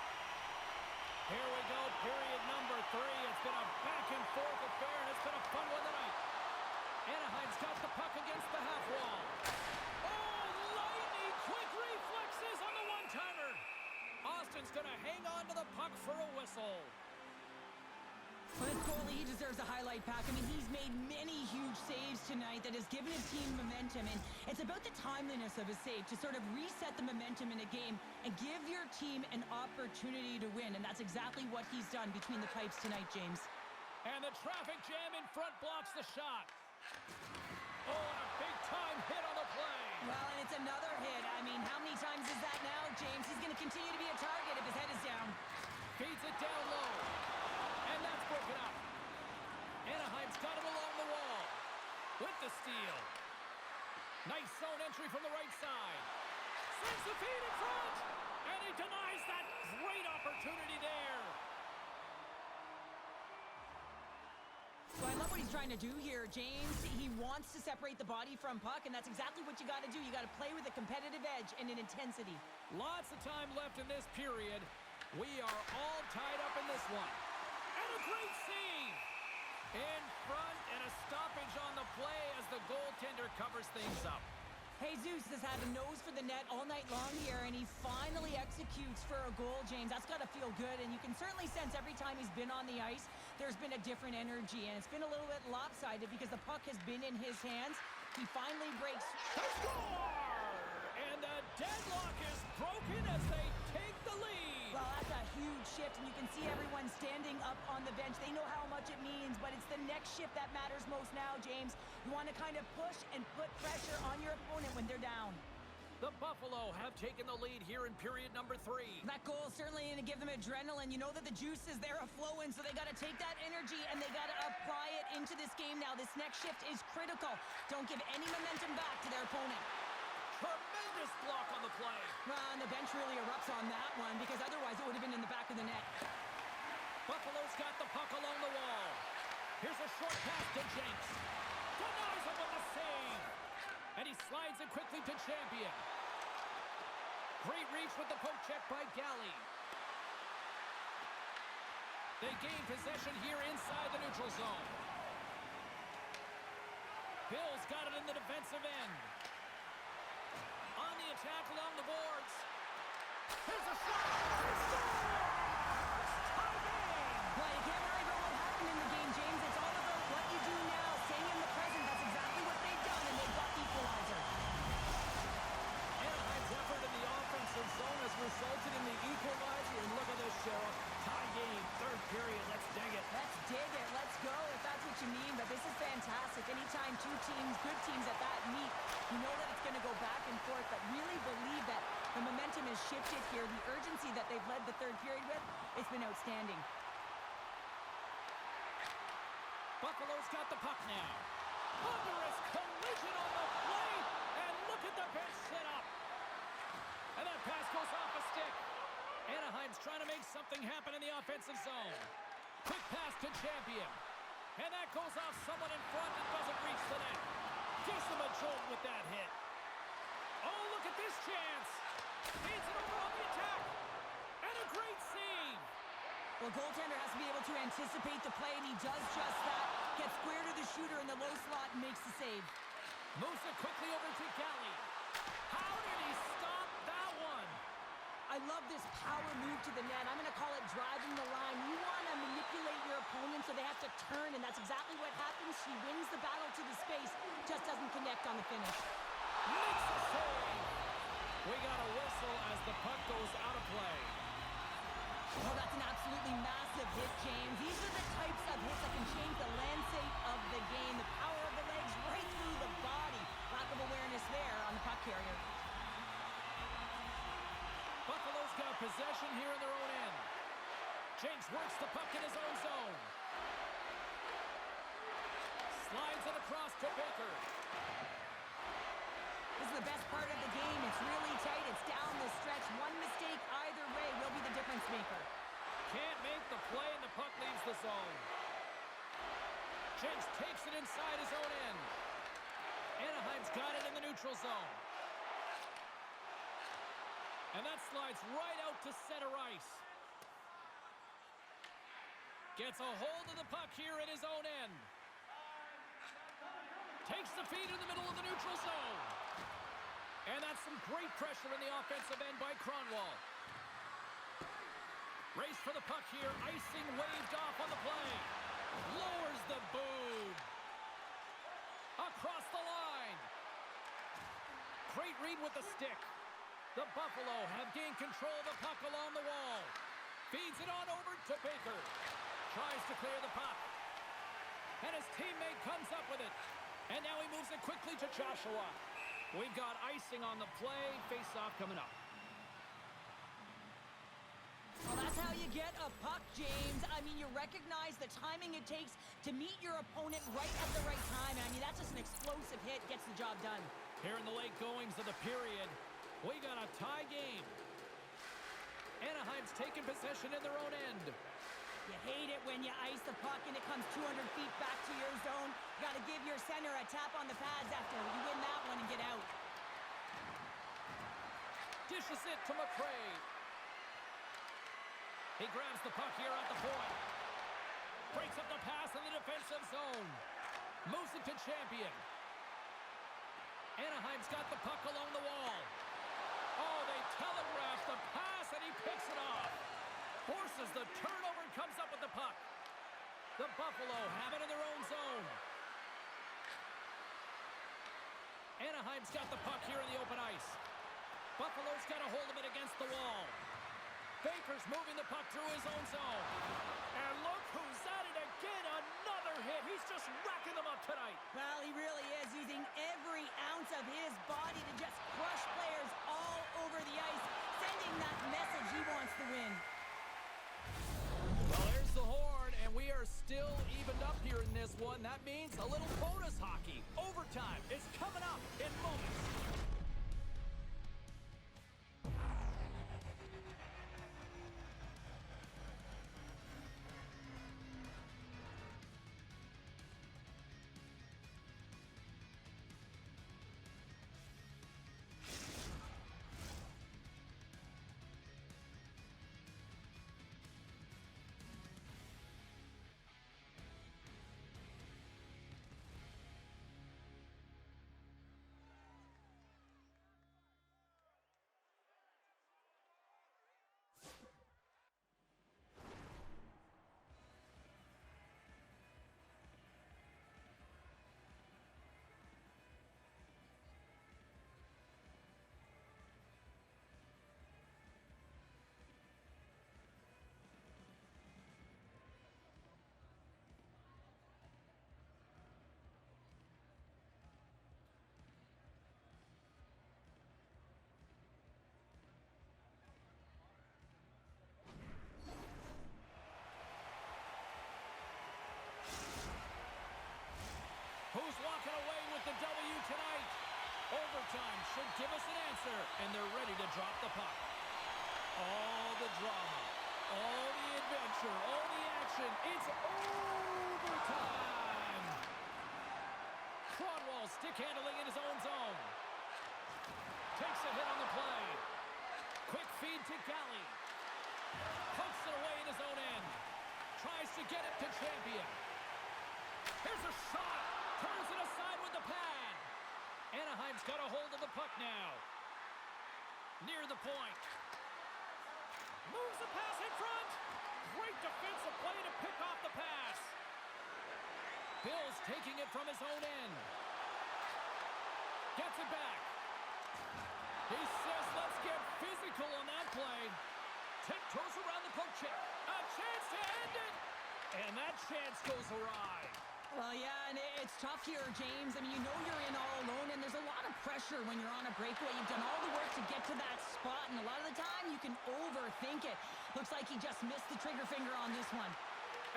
Here we go, period number Anaheim's going to hang on to the puck for a whistle. Well, this goalie, he deserves a highlight pack. I mean, he's made many huge saves tonight that has given his team momentum, and it's about the timeliness of a save to sort of reset the momentum in a game and give your team an opportunity to win, and that's exactly what he's done between the pipes tonight, James. And the traffic jam in front blocks the shot. Oh, and a big-time hit on the play. Well, and it's another hit. I mean, how many times is that now, James? He's going to continue to be a target if his head is down. Feeds it down low. And that's broken up. Anaheim's got it along the wall. With the steal. Nice zone entry from the right side. Sends the feed in front. And he denies that great opportunity there. So I love what he's trying to do here, James. He wants to separate the body from puck, and that's exactly what you got to do. You got to play with a competitive edge and an intensity. Lots of time left in this period. We are all tied up in this one. And a great save! In front, and a stoppage on the play as the goaltender covers things up. Jesus has had a nose for the net all night long here, and he finally executes for a goal, James. That's got to feel good, and you can certainly sense every time he's been on the ice, there's been a different energy, and it's been a little bit lopsided because the puck has been in his hands. He finally breaks. They score! And the deadlock is broken as they take the lead. Well, that's a huge shift, and you can see everyone standing up on the bench. They know how much it means, but it's the next shift that matters most now, James. You want to kind of push and put pressure on your opponent when they're down. The Buffalo have taken the lead here in period number 3. That goal is certainly going to give them adrenaline. You know that the juice is there flowing, so they got to take that energy and they got to apply it into this game now. This next shift is critical. Don't give any momentum back to their opponent. Tremendous block on the play. Well, and the bench really erupts on that one because otherwise it would have been in the back of the net. Buffalo's got the puck along the wall. Here's a short pass to Jenks. Denies him with the save. And he slides it quickly to Champion. Great reach with the poke check by Galley. They gain possession here inside the neutral zone. Bill's got it in the defensive end. On the attack along the boards. Here's a shot. Tie game. Well, you can't worry about what happened in the game, James. It's all about what you do now. Staying in the present. That's exactly what they've done, and they've got the equalizer. Anaheim's effort in the offensive zone has resulted in the equalizer. And look at this, Sheriff. Tie game, third period. Let's dig it. Let's dig it. Let's go if that's what you mean. But this is fantastic. Anytime two teams, good teams at that meet, you know that it's going to go back and forth. But really believe that the momentum has shifted here. The urgency that they've led the third period with, it's been outstanding. Buffalo's got the puck now. Thunderous collision on the play. And look at the bench set up. And that pass goes off a stick. Anaheim's trying to make something happen in the offensive zone. Quick pass to Champion. And that goes off someone in front and doesn't reach the net. Gives them a jolt with that hit. Oh, look at this chance. Feeds it over on the attack. And a great save. Well, goaltender has to be able to anticipate the play, and he does just that. Gets square to the shooter in the low slot and makes the save. Moves it quickly over to Galley. How did he stop that one? I love this power move to the net. I'm going to call it driving the line. You want to manipulate your opponent so they have to turn, and that's exactly what happens. He wins the battle to the space, just doesn't connect on the finish. Makes the save. We got a whistle as the puck goes out of play. Oh, that's an absolutely massive hit, James. These are the types of hits that can change the landscape of the game. The power of the legs right through the body. Lack of awareness there on the puck carrier. Buffalo's got possession here in their own end. Jenks works the puck in his own zone. Slides it across to Baker. This is the best part of the game. It's really tight. It's down the stretch. One mistake either way will be the difference maker. Can't make the play, and the puck leaves the zone. Jenks takes it inside his own end. Anaheim's got it in the neutral zone. And that slides right out to center ice. Gets a hold of the puck here in his own end. Takes the feed in the middle of the neutral zone. And that's some great pressure in the offensive end by Kronwall. Race for the puck here. Icing waved off on the play. Lowers the boom. Across the line. Great read with the stick. The Buffalo have gained control of the puck along the wall. Feeds it on over to Baker. Tries to clear the puck. And his teammate comes up with it. And now he moves it quickly to Joshua. We've got icing on the play. Face-off coming up. Well, that's how you get a puck, James. I mean, you recognize the timing it takes to meet your opponent right at the right time. I mean, that's just an explosive hit. Gets the job done. Here in the late goings of the period, we got a tie game. Anaheim's taking possession in their own end. You hate it when you ice the puck and it comes 200 feet back to your zone. Got to give your center a tap on the pads after you win that one and get out. Dishes it to McRae. He grabs the puck here at the point. Breaks up the pass in the defensive zone. Moves it to Champion. Anaheim's got the puck along the wall. Oh, they telegraph the pass, and he picks it off. Forces the turnover and comes up with the puck. The Buffalo have it in their own zone. Anaheim's got the puck here in the open ice. Buffalo's got a hold of it against the wall. Baker's moving the puck through his own zone. And look who's at it again. Another hit. He's just racking them up tonight. Well, he really is using every ounce of his body to just crush players all over the ice, sending that message he wants to win. Well, there's the horn, and we are still evened up here in this one. That means a little bonus hockey. Overtime is coming up in moments. Who's walking away with the W tonight? Overtime should give us an answer, and they're ready to drop the puck. All the drama, all the adventure, all the action. It's overtime. Cronwall stick handling in his own zone. Takes a hit on the play. Quick feed to Galley. Pokes it away in his own end. Tries to get it to Champion. Here's a shot. Turns it aside with the pad. Anaheim's got a hold of the puck now. Near the point. Moves the pass in front. Great defensive play to pick off the pass. Bill's taking it from his own end. Gets it back. He says, let's get physical on that play. Tiptoes around the poke check. A chance to end it. And that chance goes awry. Well, yeah, and it's tough here, James. I mean, you know you're in all alone, and there's a lot of pressure when you're on a breakaway. You've done all the work to get to that spot, and a lot of the time you can overthink it. Looks like he just missed the trigger finger on this one.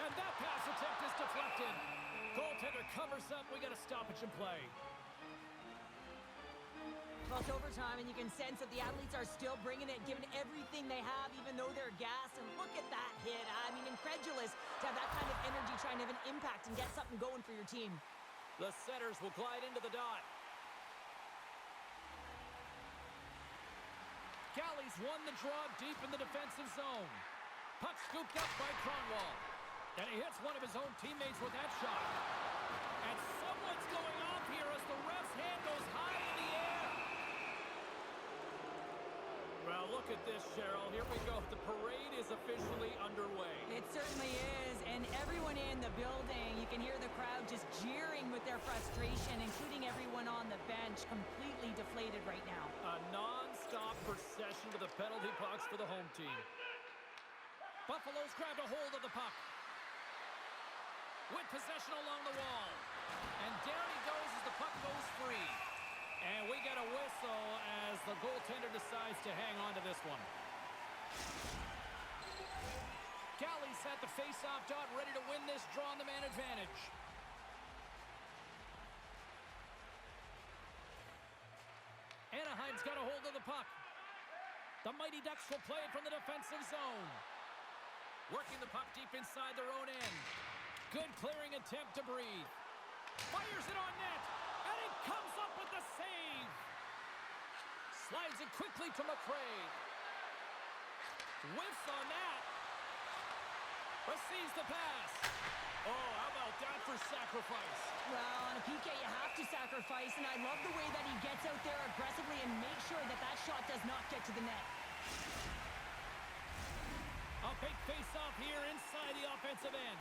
And that pass attempt is deflected. Goaltender covers up. We got a stoppage in play. Well, it's overtime, and you can sense that the athletes are still bringing it, giving everything they have, even though they're gassed. And look at that hit. I mean, incredulous to have that kind of energy trying to have an impact and get something going for your team. The setters will glide into the dot. Galley's won the draw deep in the defensive zone. Puck scooped up by Cronwall. And he hits one of his own teammates with that shot. And someone's going off here as the ref's hand goes high in the air. Well, look at this, Cheryl. Here we go. The parade is officially underway. It certainly is, and everyone in the building, you can hear the crowd just jeering with their frustration, including everyone on the bench, completely deflated right now. A non-stop procession to the penalty box for the home team. Buffalo's grabbed a hold of the puck. With possession along the wall. And down he goes as the puck goes free. And we get a whistle as the goaltender decides to hang on to this one. Galley's at the face-off dot, ready to win this draw on the man advantage. Anaheim's got a hold of the puck. The Mighty Ducks will play it from the defensive zone. Working the puck deep inside their own end. Good clearing attempt to breathe. Fires it on net, and it comes up with the save. Slides it quickly to McRae. Whiffs on that. Receives the pass. Oh, how about that for sacrifice? Well, on a PK, you have to sacrifice, and I love the way that he gets out there aggressively and makes sure that that shot does not get to the net. A big face-off here inside the offensive end.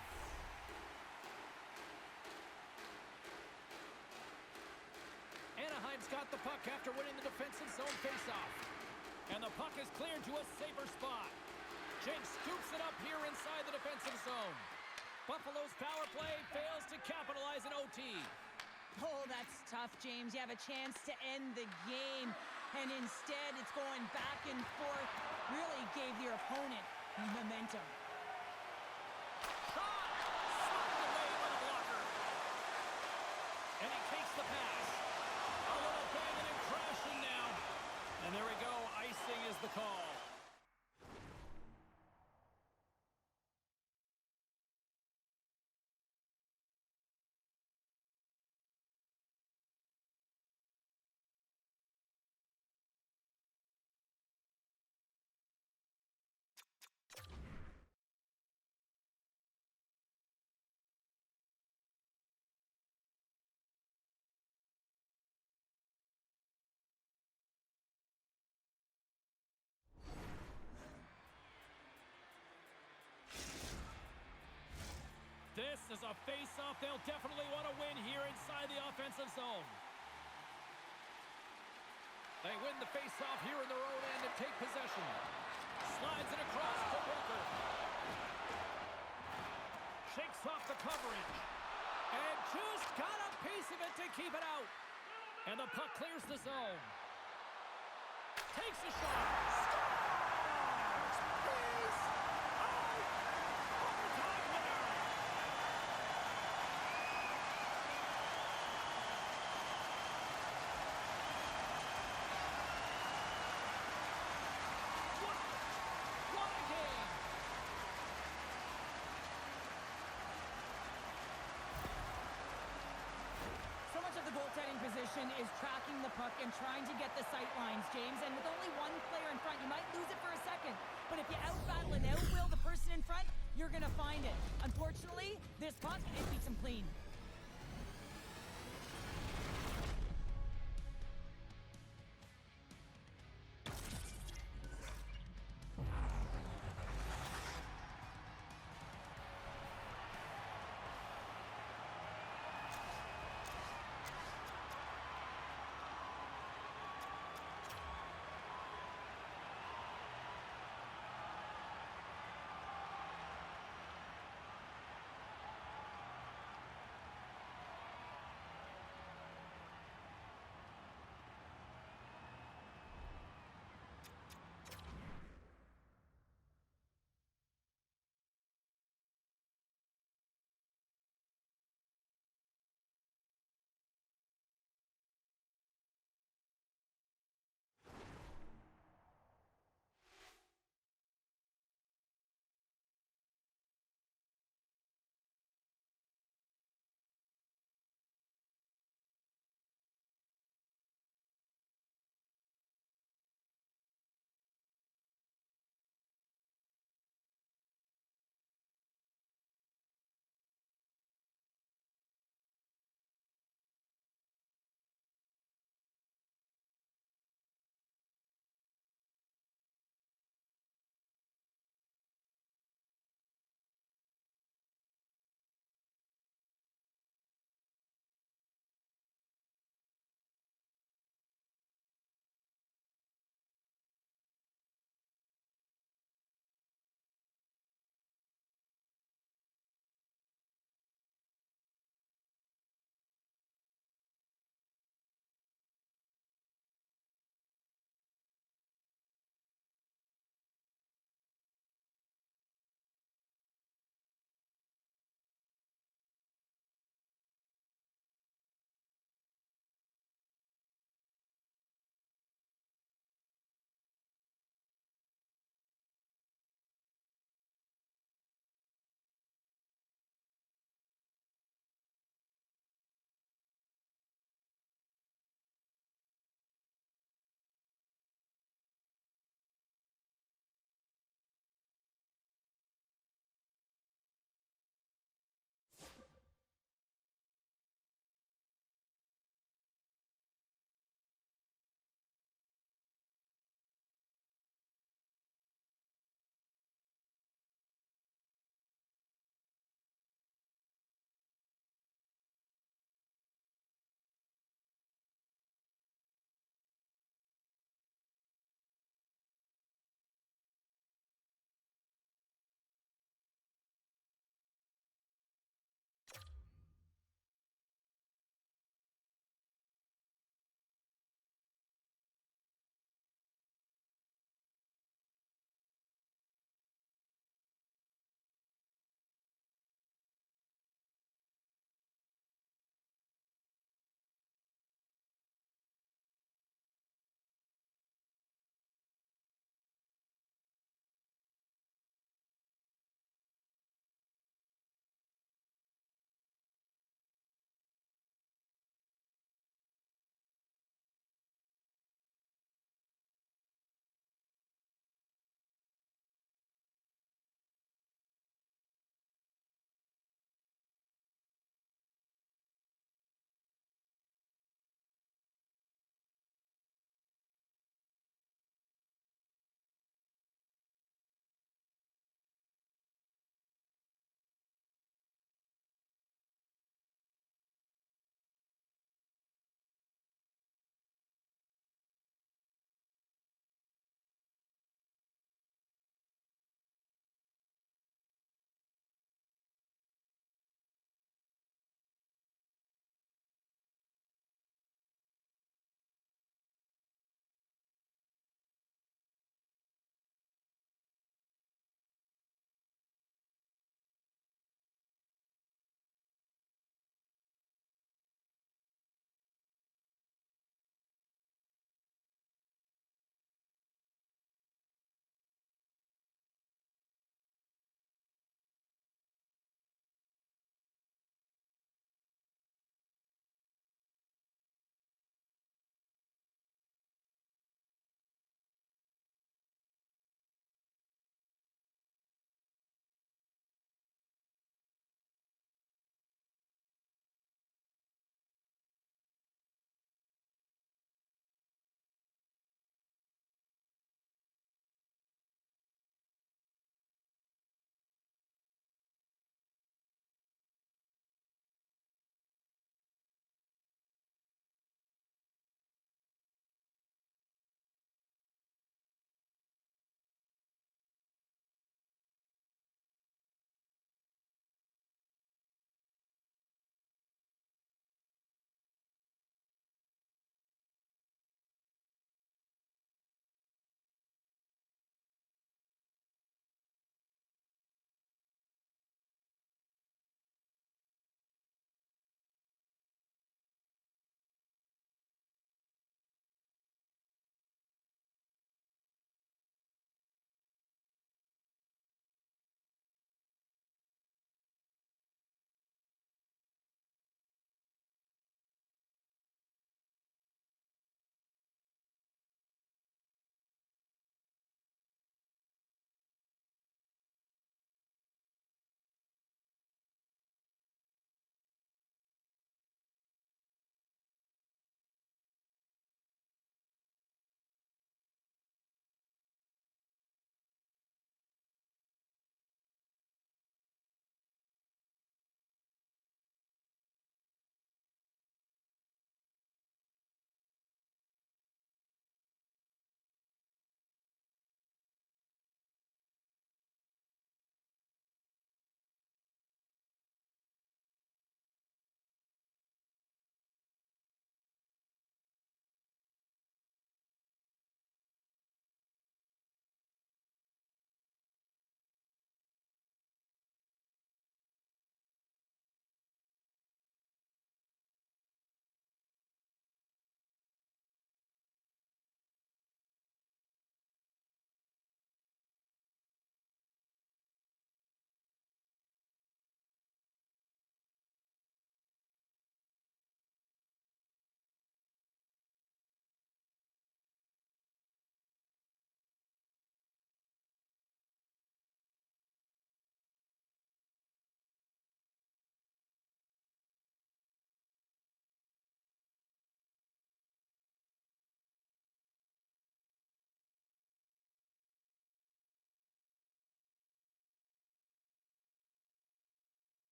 Anaheim's got the puck after winning the defensive zone face-off. And the puck is cleared to a safer spot. Jake scoops it up here inside the defensive zone. Buffalo's power play fails to capitalize in OT. Oh, that's tough, James. You have a chance to end the game, and instead it's going back and forth. Really gave your opponent momentum. Shot! Sucked away by the blocker. And he takes the pass. A little banging and crashing now. And there we go. Icing is the call. This is a face-off they'll definitely want to win here inside the offensive zone. They win the face-off here in their own end and take possession. Slides it across to Walker. Shakes off the coverage. And just got a piece of it to keep it out. And the puck clears the zone. Takes a shot. Scores! Peace out! Overtime winner! What a game! So much of the goaltending position is tracking the puck and trying to get the sight lines, James. And with only one player in front, you might lose it for a second. But if you out-battle and out-will the person in front, you're going to find it. Unfortunately, this puck, it beats him clean.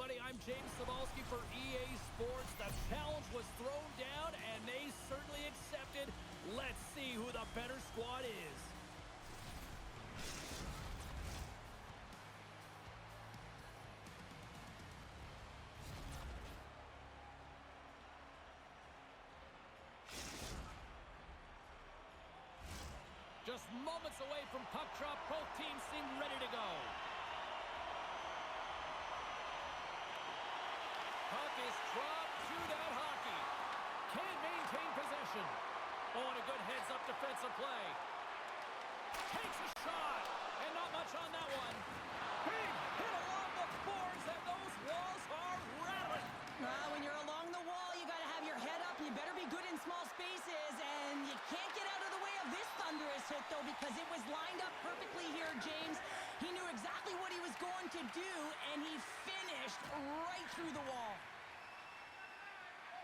everybody. I'm James Cebulski for EA Sports. The challenge was thrown down, and they certainly accepted. Let's see who the better squad is. Just moments away from puck drop, both teams seem ready to go. Puck is dropped, shootout hockey. Can't maintain possession. Oh, and a good heads-up defensive play. Takes a shot, and not much on that one. Big hit along the boards, and those walls are rattling. When you're along the wall, you got to have your head up, and you better be good in small spaces, and you can't get out of the way of this thunderous hit, though, because it was lined up perfectly here, James. He knew exactly what he was going to do, and he finished right through the wall.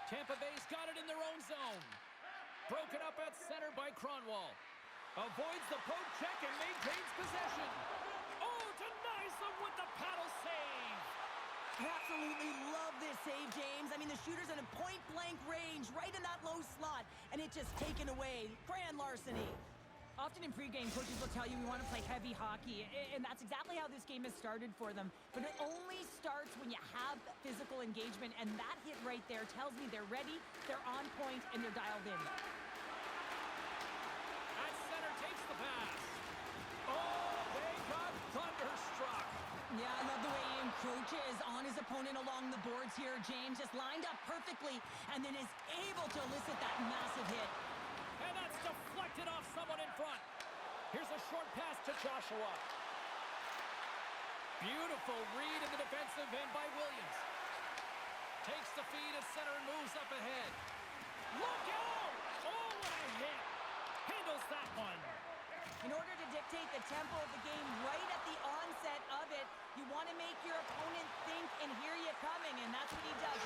Tampa Bay's got it in their own zone. Broken up at center by Cronwall. Avoids the poke check and maintains possession. Oh, denies them with the paddle save. Absolutely love this save, James. I mean, the shooter's in a point-blank range, right in that low slot, and it just taken away. Grand larceny. Often in pregame, coaches will tell you we want to play heavy hockey, and that's exactly how this game has started for them. But it only starts when you have physical engagement, and that hit right there tells me they're ready, they're on point, and they're dialed in. At center takes the pass. Oh, they got thunderstruck. Yeah, I love the way he encroaches on his opponent along the boards here, James. Just lined up perfectly, and then is able to elicit that massive hit. And that's deflected off someone in front. Here's a short pass to Joshua. Beautiful read in the defensive end by Williams. Takes the feed at center and moves up ahead. Look out! Oh, what a hit! Handles that one. In order to dictate the tempo of the game right at the onset of it, you want to make your opponent think and hear you coming, and that's what he does.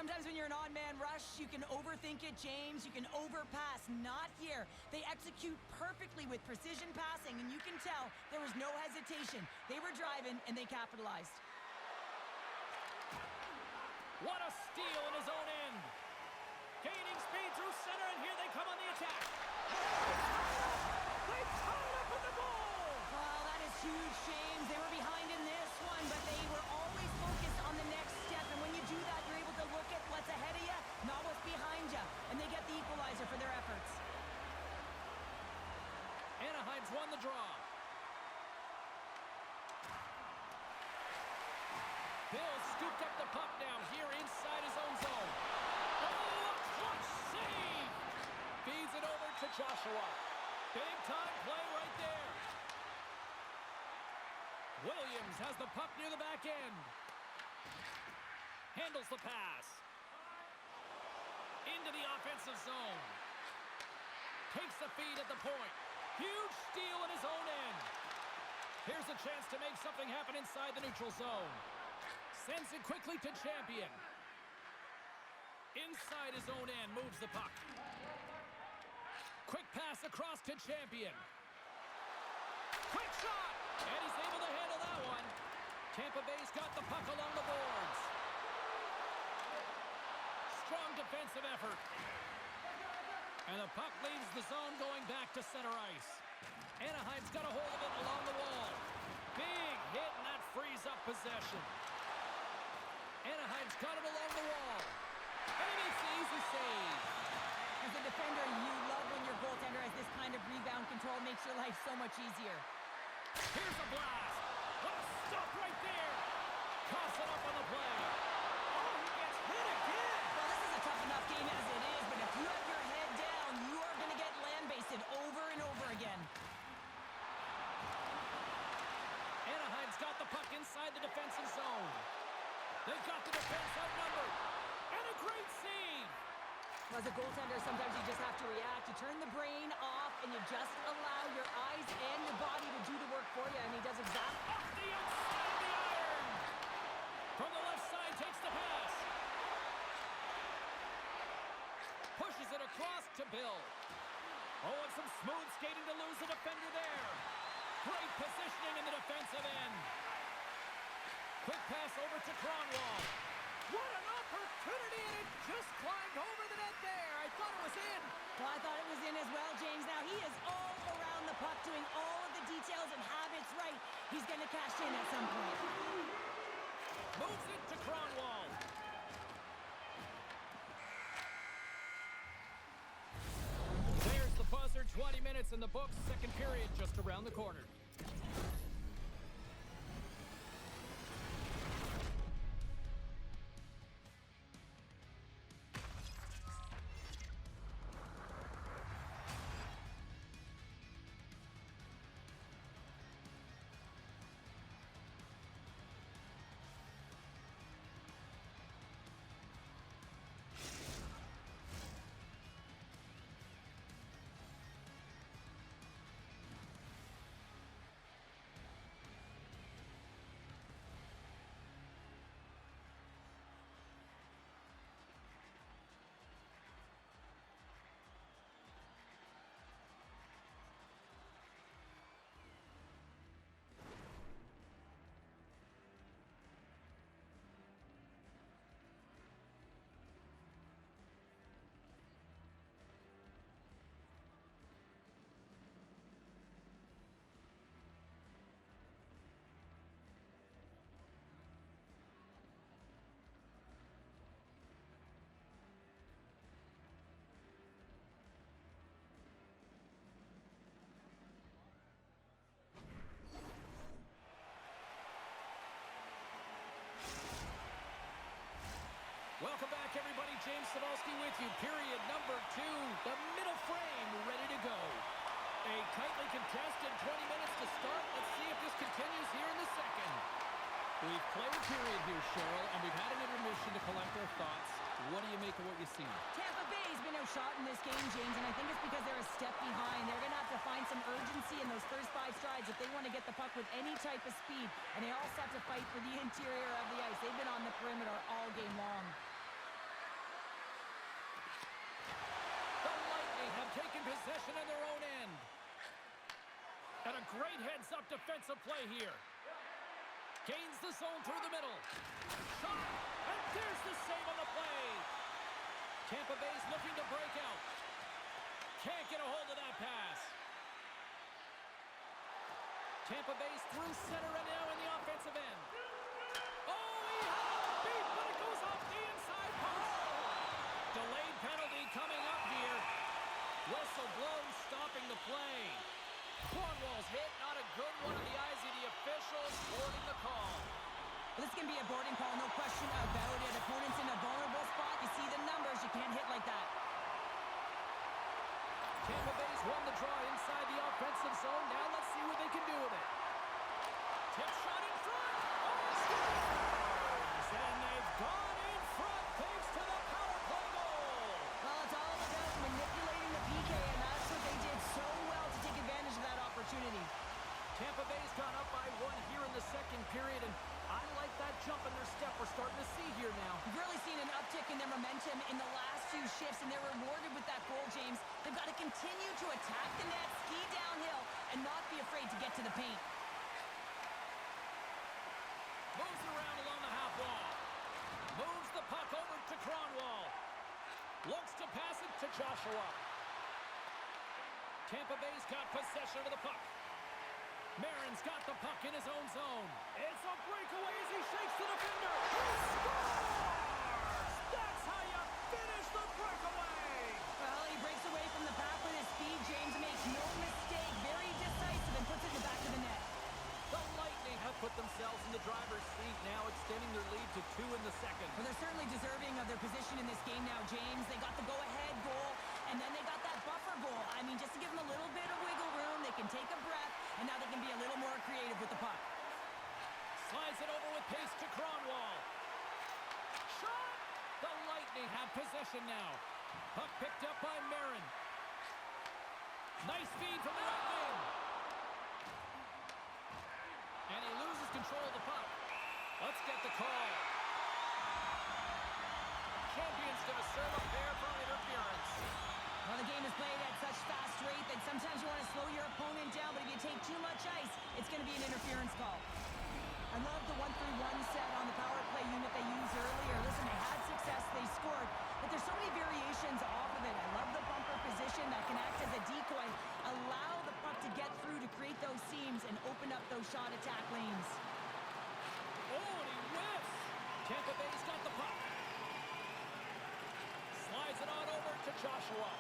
Sometimes when you're an on-man rush, you can overthink it, James. You can overpass. Not here. They execute perfectly with precision passing, and you can tell there was no hesitation. They were driving, and they capitalized. What a steal in his own end. Gaining speed through center, and here they come on the attack. They tied up with the goal. Well, that is huge, James. They were behind in this one, but they were always focused on the next step. And when you do that, you're able to look at what's ahead of you, not what's behind you. And they get the equalizer for their efforts. Anaheim's won the draw. Bill scooped up the puck now here inside his own zone. Oh, a clutch save! Feeds it over to Joshua. Big time play right there. Williams has the puck near the back end. Handles the pass. Into the offensive zone. Takes the feed at the point. Huge steal in his own end. Here's a chance to make something happen inside the neutral zone. Sends it quickly to Champion. Inside his own end, moves the puck. Quick pass across to Champion. Quick shot! And he's able to handle that one. Tampa Bay's got the puck along the boards. Strong defensive effort. And the puck leaves the zone going back to center ice. Anaheim's got a hold of it along the wall. Big hit, and that frees up possession. Anaheim's got it along the wall. And it's an easy save. As a defender, you love when your goaltender has this kind of rebound control. Makes your life so much easier. Here's a blast. What a stop right there. Toss it up on the play. Oh, he gets hit again. Well, this is a tough enough game as it is, but if you have your head down, you are going to get land-basted over and over again. Anaheim's got the puck inside the defensive zone. They've got the defense outnumbered. And a great save. Well, as a goaltender, sometimes you just have to react. You turn the brain off, and you just allow your eyes and your body to do the work for you, and he does exactly. Off the outside of the iron. From the left side, takes the pass. across to Bill. Oh, and some smooth skating to lose a defender there. Great positioning in the defensive end. Quick pass over to Cronwall. What an opportunity, and it just climbed over the net there. I thought it was in. Well, I thought it was in as well, James. Now, he is all around the puck, doing all of the details and habits right. He's going to cash in at some point. Moves it to Cronwall. There's the buzzer. 20 minutes in the books. Second period just around the corner. Welcome back, everybody. James Cebulski with you. Period number 2. The middle frame ready to go. A tightly contested 20 minutes to start. Let's see if this continues here in the second. We've played a period here, Cheryl, and we've had an intermission to collect our thoughts. What do you make of what you've seen? Tampa Bay's been outshot in this game, James, and I think it's because they're a step behind. They're going to have to find some urgency in those first 5 strides if they want to get the puck with any type of speed, and they also have to fight for the interior of the ice. They've been on the perimeter all game long. Taking possession in their own end. And a great heads-up defensive play here. Gains the zone through the middle. Shot, and there's the save on the play. Tampa Bay's looking to break out. Can't get a hold of that pass. Tampa Bay's through center and now in the offensive end. Oh, he had a beat, but it goes off the inside post. Delayed penalty coming up here. Whistle blows, stopping the play. Cornwall's hit, not a good one in the eyes of the officials, boarding the call. Well, this can be a boarding call, no question about it. Opponent's in a vulnerable spot. You see the numbers. You can't hit like that. Tampa Bay's won the draw inside the offensive zone. Now let's see what they can do with it. Tip shot in front. Oh, scores! And they've gone in front thanks to the power play goal. Well, it's all about manipulating the PK, and that's what they did so well to take advantage of that opportunity. Tampa Bay's gone up by 1 here in the second period, and I like that jump in their step we're starting to see here now. We've really seen an uptick in their momentum in the last few shifts, and they're rewarded with that goal, James. They've got to continue to attack the net, ski downhill, and not be afraid to get to the paint. Moves around along the half wall. Moves the puck over to Cronwall. Looks to pass it to Joshua. Tampa Bay's got possession of the puck. Marin's got the puck in his own zone. It's a breakaway as he shakes the defender. He scores! That's how you finish the breakaway! Well, he breaks away from the pack with his speed. James makes no mistake. Very decisive and puts it in the back of the net. The Lightning have put themselves in the driver's seat now, extending their lead to 2 in the second. Well, they're certainly deserving of their position in this game now, James. They got the go-ahead goal, and then they got that buffer goal. I mean, just to give them a little bit of wiggle room, they can take a breath, and now they can be a little more creative with the puck. Slides it over with pace to Cronwall. Shot! The Lightning have possession now. Puck picked up by Marin. Nice feed from the right wing. And he loses control of the puck. Let's get the call. Champion's going to serve a pair for interference. that sometimes you want to slow your opponent down, but if you take too much ice, it's going to be an interference call. I love the 1-3-1 set on the power play unit they used earlier. Listen, they had success, they scored, but there's so many variations off of it. I love the bumper position that can act as a decoy, allow the puck to get through to create those seams and open up those shot attack lanes. Oh, and he whiffs. Tampa Bay's got the puck. Slides it on over to Joshua.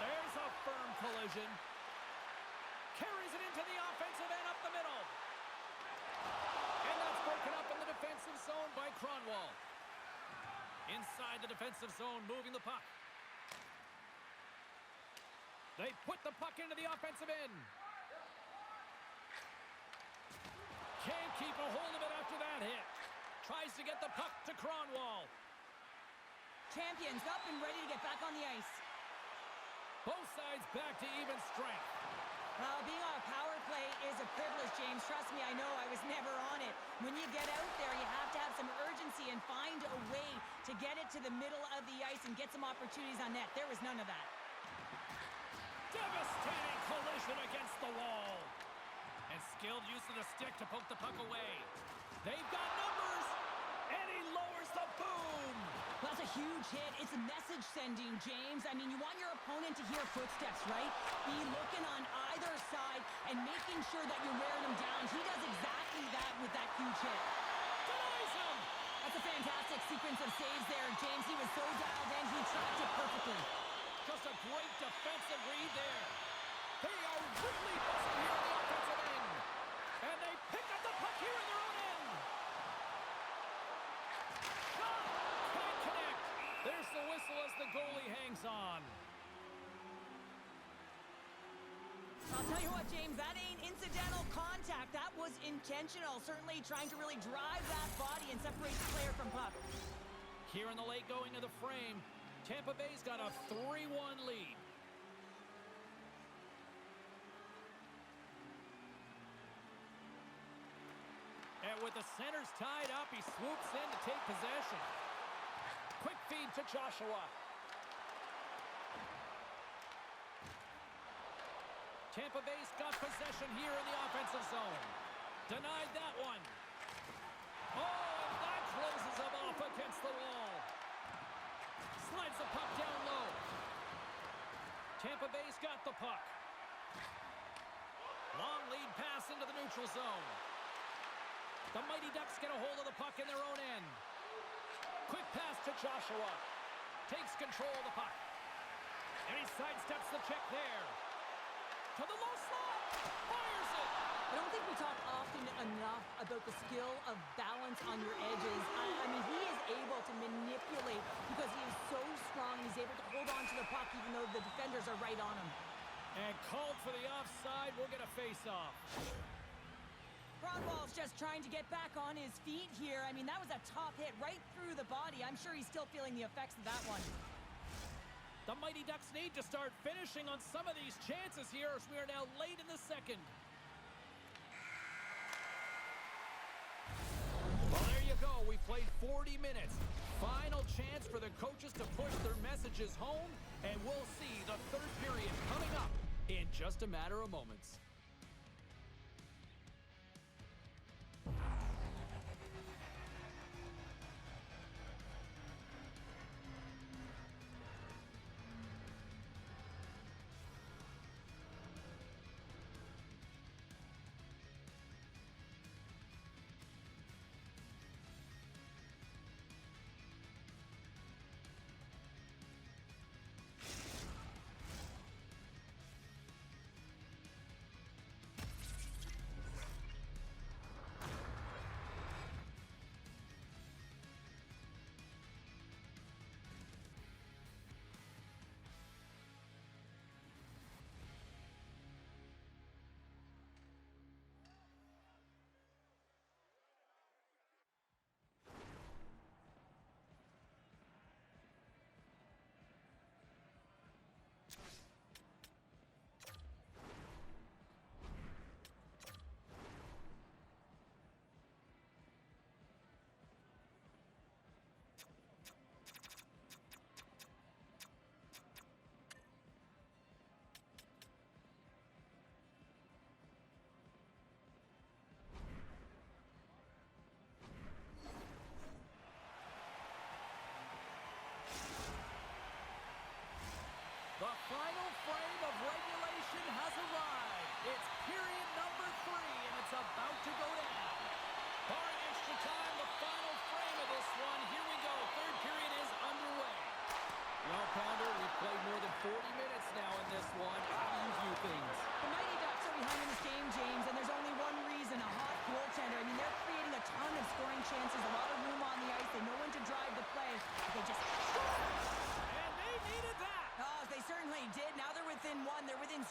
There's a firm collision. Carries it into the offensive end up the middle. And that's broken up in the defensive zone by Kronwall. Inside the defensive zone, moving the puck. They put the puck into the offensive end. Can't keep a hold of it after that hit. Tries to get the puck to Kronwall. Champions up and ready to get back on the ice. Both sides back to even strength. Being on a power play is a privilege, James. Trust me, I know I was never on it. When you get out there, you have to have some urgency and find a way to get it to the middle of the ice and get some opportunities on net. There was none of that. Devastating collision against the wall. And skilled use of the stick to poke the puck away. They've got numbers, and he lowers the boom. That's a huge hit. It's a message sending, James. I mean, you want your opponent to hear footsteps, right? Be looking on either side and making sure that you're wearing them down. He does exactly that with that huge hit. Denies him. That's a fantastic sequence of saves there, James. He was so dialed in, he tracked it perfectly. Just a great defensive read there. They are really busy here in the offensive end. And they pick up the puck here in their own end. Shot! Can't connect. There's the whistle as the goalie hangs on. I'll tell you what, James, that ain't incidental contact. That was intentional. Certainly trying to really drive that body and separate the player from puck. Here in the late going of the frame, Tampa Bay's got a 3-1 lead. And with the centers tied up, he swoops in to take possession. Quick feed to Joshua. Tampa Bay's got possession here in the offensive zone. Denied that one. Oh, and that closes him off against the wall. Slides the puck down low. Tampa Bay's got the puck. Long lead pass into the neutral zone. The Mighty Ducks get a hold of the puck in their own end. Quick pass to Joshua. Takes control of the puck. And he sidesteps the check there. To the low slot. Fires it. I don't think we talk often enough about the skill of balance on your edges. I mean, he is able to manipulate because he is so strong. He's able to hold on to the puck even though the defenders are right on him. And called for the offside. We'll get a face-off. Broadwall's just trying to get back on his feet here. I mean, that was a top hit right through the body. I'm sure he's still feeling the effects of that one. The Mighty Ducks need to start finishing on some of these chances here as we are now late in the second. Well, there you go. We played 40 minutes. Final chance for the coaches to push their messages home, and we'll see the third period coming up in just a matter of moments.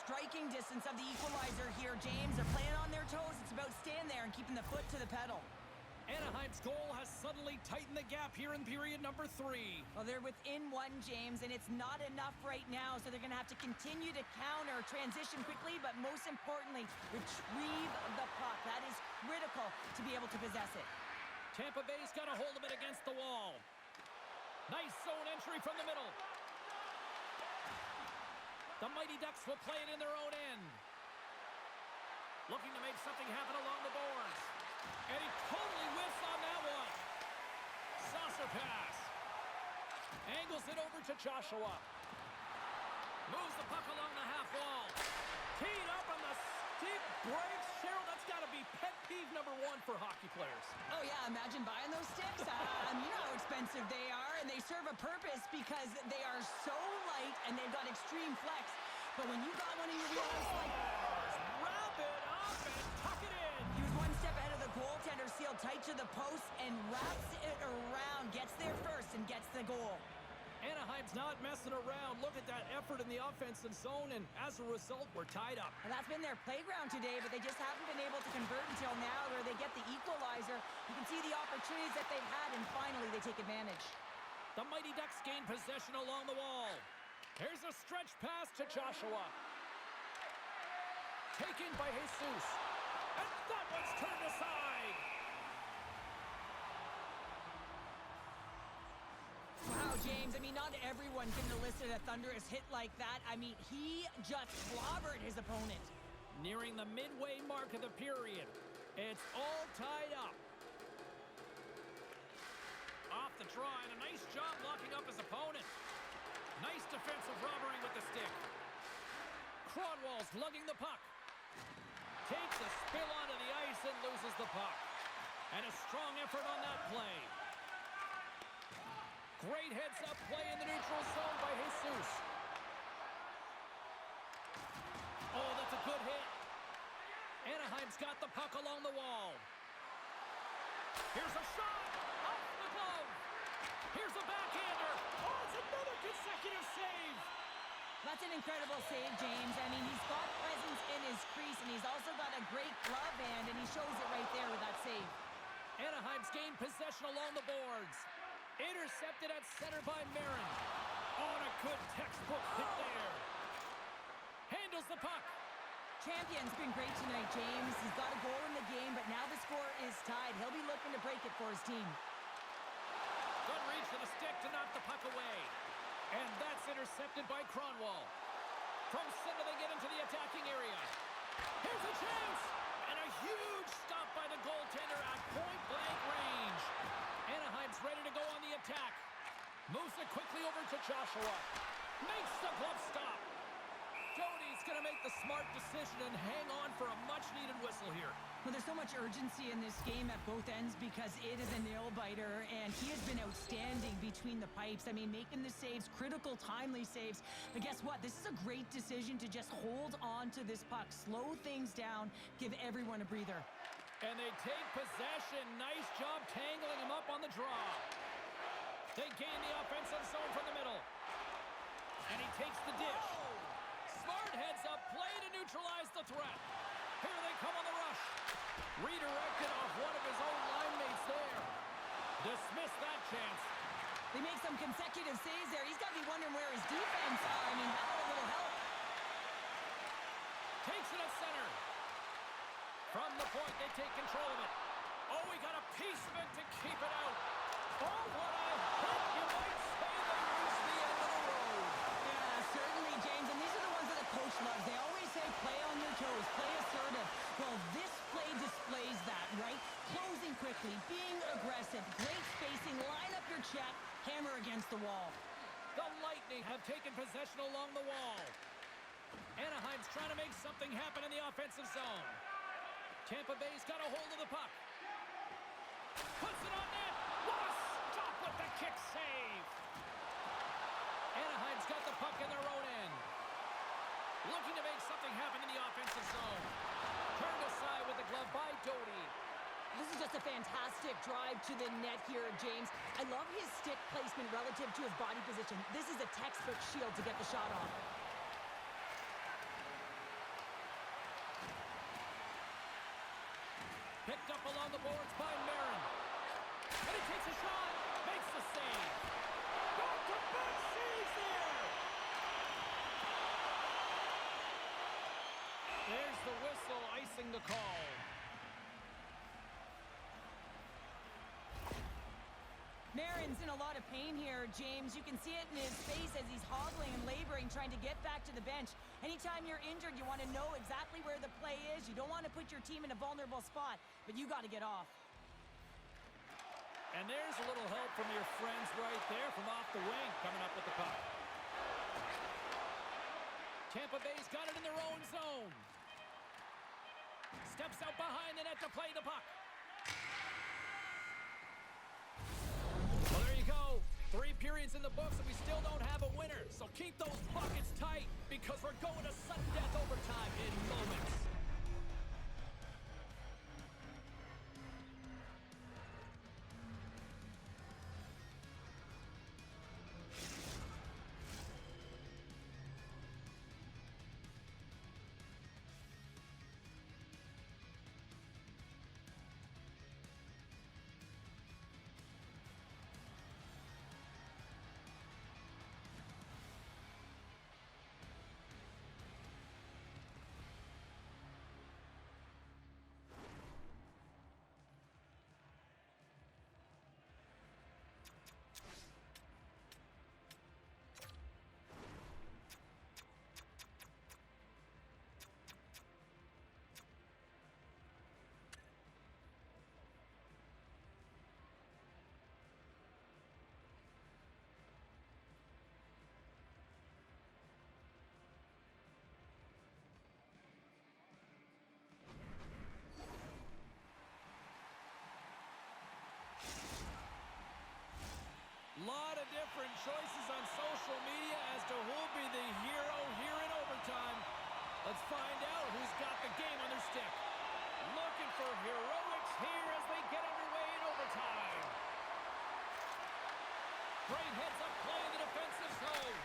striking distance of the equalizer here, James. They're playing on their toes. It's about staying there and keeping the foot to the pedal. Anaheim's goal has suddenly tightened the gap here in period number 3. Well, they're within one, James, and it's not enough right now, so they're going to have to continue to counter, transition quickly, but most importantly, retrieve the puck. That is critical to be able to possess it. Tampa Bay's got a hold of it against the wall. Nice zone entry from the middle. The Mighty Ducks will play it in their own end. Looking to make something happen along the boards. And he totally whiffs on that one. Saucer pass. Angles it over to Joshua. Moves the puck along the half wall. Teed up on the stick breaks. Cheryl, that's got to be pet peeve number 1 for hockey players. Oh, yeah, imagine buying those sticks. You know how expensive they are, and they serve a purpose because they are so light and they've got extreme flex. But when you got one of your realize, like, wrap it up and tuck it in. He was one step ahead of the goaltender, sealed tight to the post, and wraps it around, gets there first, and gets the goal. Anaheim's not messing around. Look at that effort in the offensive zone, and as a result, we're tied up. And that's been their playground today, but they just haven't been able to convert until now where they get the equalizer. You can see the opportunities that they've had, and finally they take advantage. The Mighty Ducks gain possession along the wall. Here's a stretch pass to Joshua. Taken by Jesus. And that one's turned aside. Wow, James, I mean, not everyone can elicit a thunderous hit like that. I mean, he just clobbered his opponent. Nearing the midway mark of the period. It's all tied up. Off the draw, and a nice job locking up his opponent. Nice defensive robbery with the stick. Cronwall's lugging the puck. Takes a spill onto the ice and loses the puck. And a strong effort on that play. Great heads-up play in the neutral zone by Jesus. Oh, that's a good hit. Anaheim's got the puck along the wall. Here's a shot. Off the glove. Here's a backhander. Oh, it's another consecutive save. That's an incredible save, James. I mean, he's got presence in his crease, and he's also got a great glove hand, and he shows it right there with that save. Anaheim's gained possession along the boards. Intercepted at center by Marin. On a good textbook hit there. Handles the puck. Champion's been great tonight, James. He's got a goal in the game, but now the score is tied. He'll be looking to break it for his team. Good reach to the stick to knock the puck away. And that's intercepted by Cronwall. From center, they get into the attacking area. Here's a chance! And a huge stop by the goaltender at point-blank range. Anaheim's ready to go on the attack. Moves it quickly over to Joshua. Makes the glove stop. Doty's going to make the smart decision and hang on for a much-needed whistle here. Well, there's so much urgency in this game at both ends because it is a nail-biter, and he has been outstanding between the pipes. I mean, making the saves, critical, timely saves. But guess what? This is a great decision to just hold on to this puck, slow things down, give everyone a breather. And they take possession. Nice job tangling him up on the draw. They gain the offensive zone from the middle. And he takes the dish. Smart heads up play to neutralize the threat. Here they come on the rush. Redirected off one of his own line mates there. Dismiss that chance. They make some consecutive saves there. He's got to be wondering where his defense are. I mean, that a little help. Takes it at center. From the point, they take control of it. Oh, we got a piece of it to keep it out. Oh, what a hit, you might say. They reached the end of the road. Yeah, certainly, James. And these are the ones that the coach loves. They always say play on your toes, play assertive. Well, this play displays that, right? Closing quickly, being aggressive, great spacing, line up your check, hammer against the wall. The Lightning have taken possession along the wall. Anaheim's trying to make something happen in the offensive zone. Tampa Bay's got a hold of the puck. Puts it on net. What a stop with the kick save. Anaheim's got the puck in their own end. Looking to make something happen in the offensive zone. Turned aside with the glove by Doty. This is just a fantastic drive to the net here, James. I love his stick placement relative to his body position. This is a textbook shield to get the shot off. making the call. Marin's in a lot of pain here, James. You can see it in his face as he's hobbling and laboring, trying to get back to the bench. Anytime you're injured, you want to know exactly where the play is. You don't want to put your team in a vulnerable spot, but you got to get off. And there's a little help from your friends right there from off the wing, coming up with the puck. Tampa Bay's got it in their own zone. Steps out behind the net to play the puck. Well, there you go. 3 periods in the books, and we still don't have a winner. So keep those buckets tight, because we're going to sudden death overtime in moments. Lot of different choices on social media as to who'll be the hero here in overtime. Let's find out who's got the game on their stick. Looking for heroics here as they get underway in overtime. Great heads-up play in the defensive zone.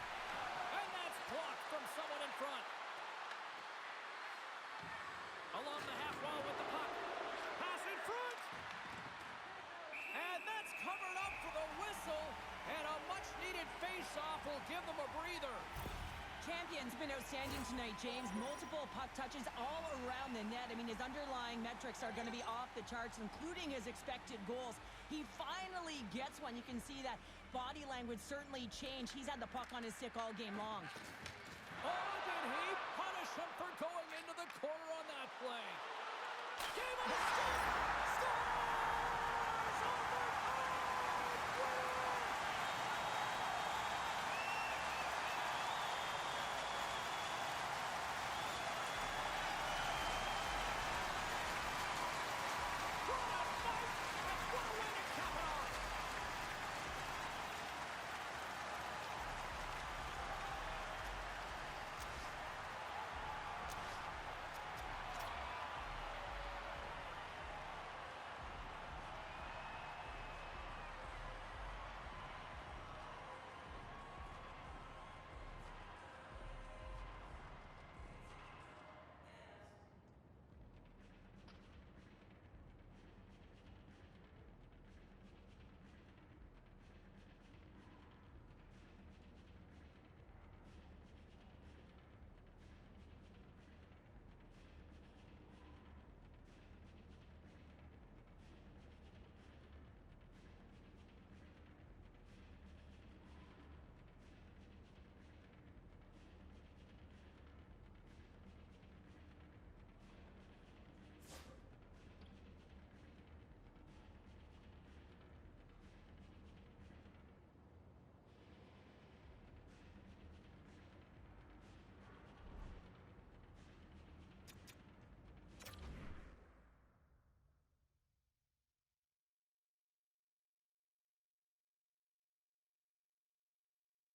And that's blocked from someone in front. Along the half wall with the puck. Pass in front. And that's covered up for the whistle. And a much-needed face-off will give them a breather. Champion's been outstanding tonight, James. Multiple puck touches all around the net. I mean, his underlying metrics are going to be off the charts, including his expected goals. He finally gets one. You can see that body language certainly changed. He's had the puck on his stick all game long. Oh, did he punish him for going into the corner on that play? Game of the stick!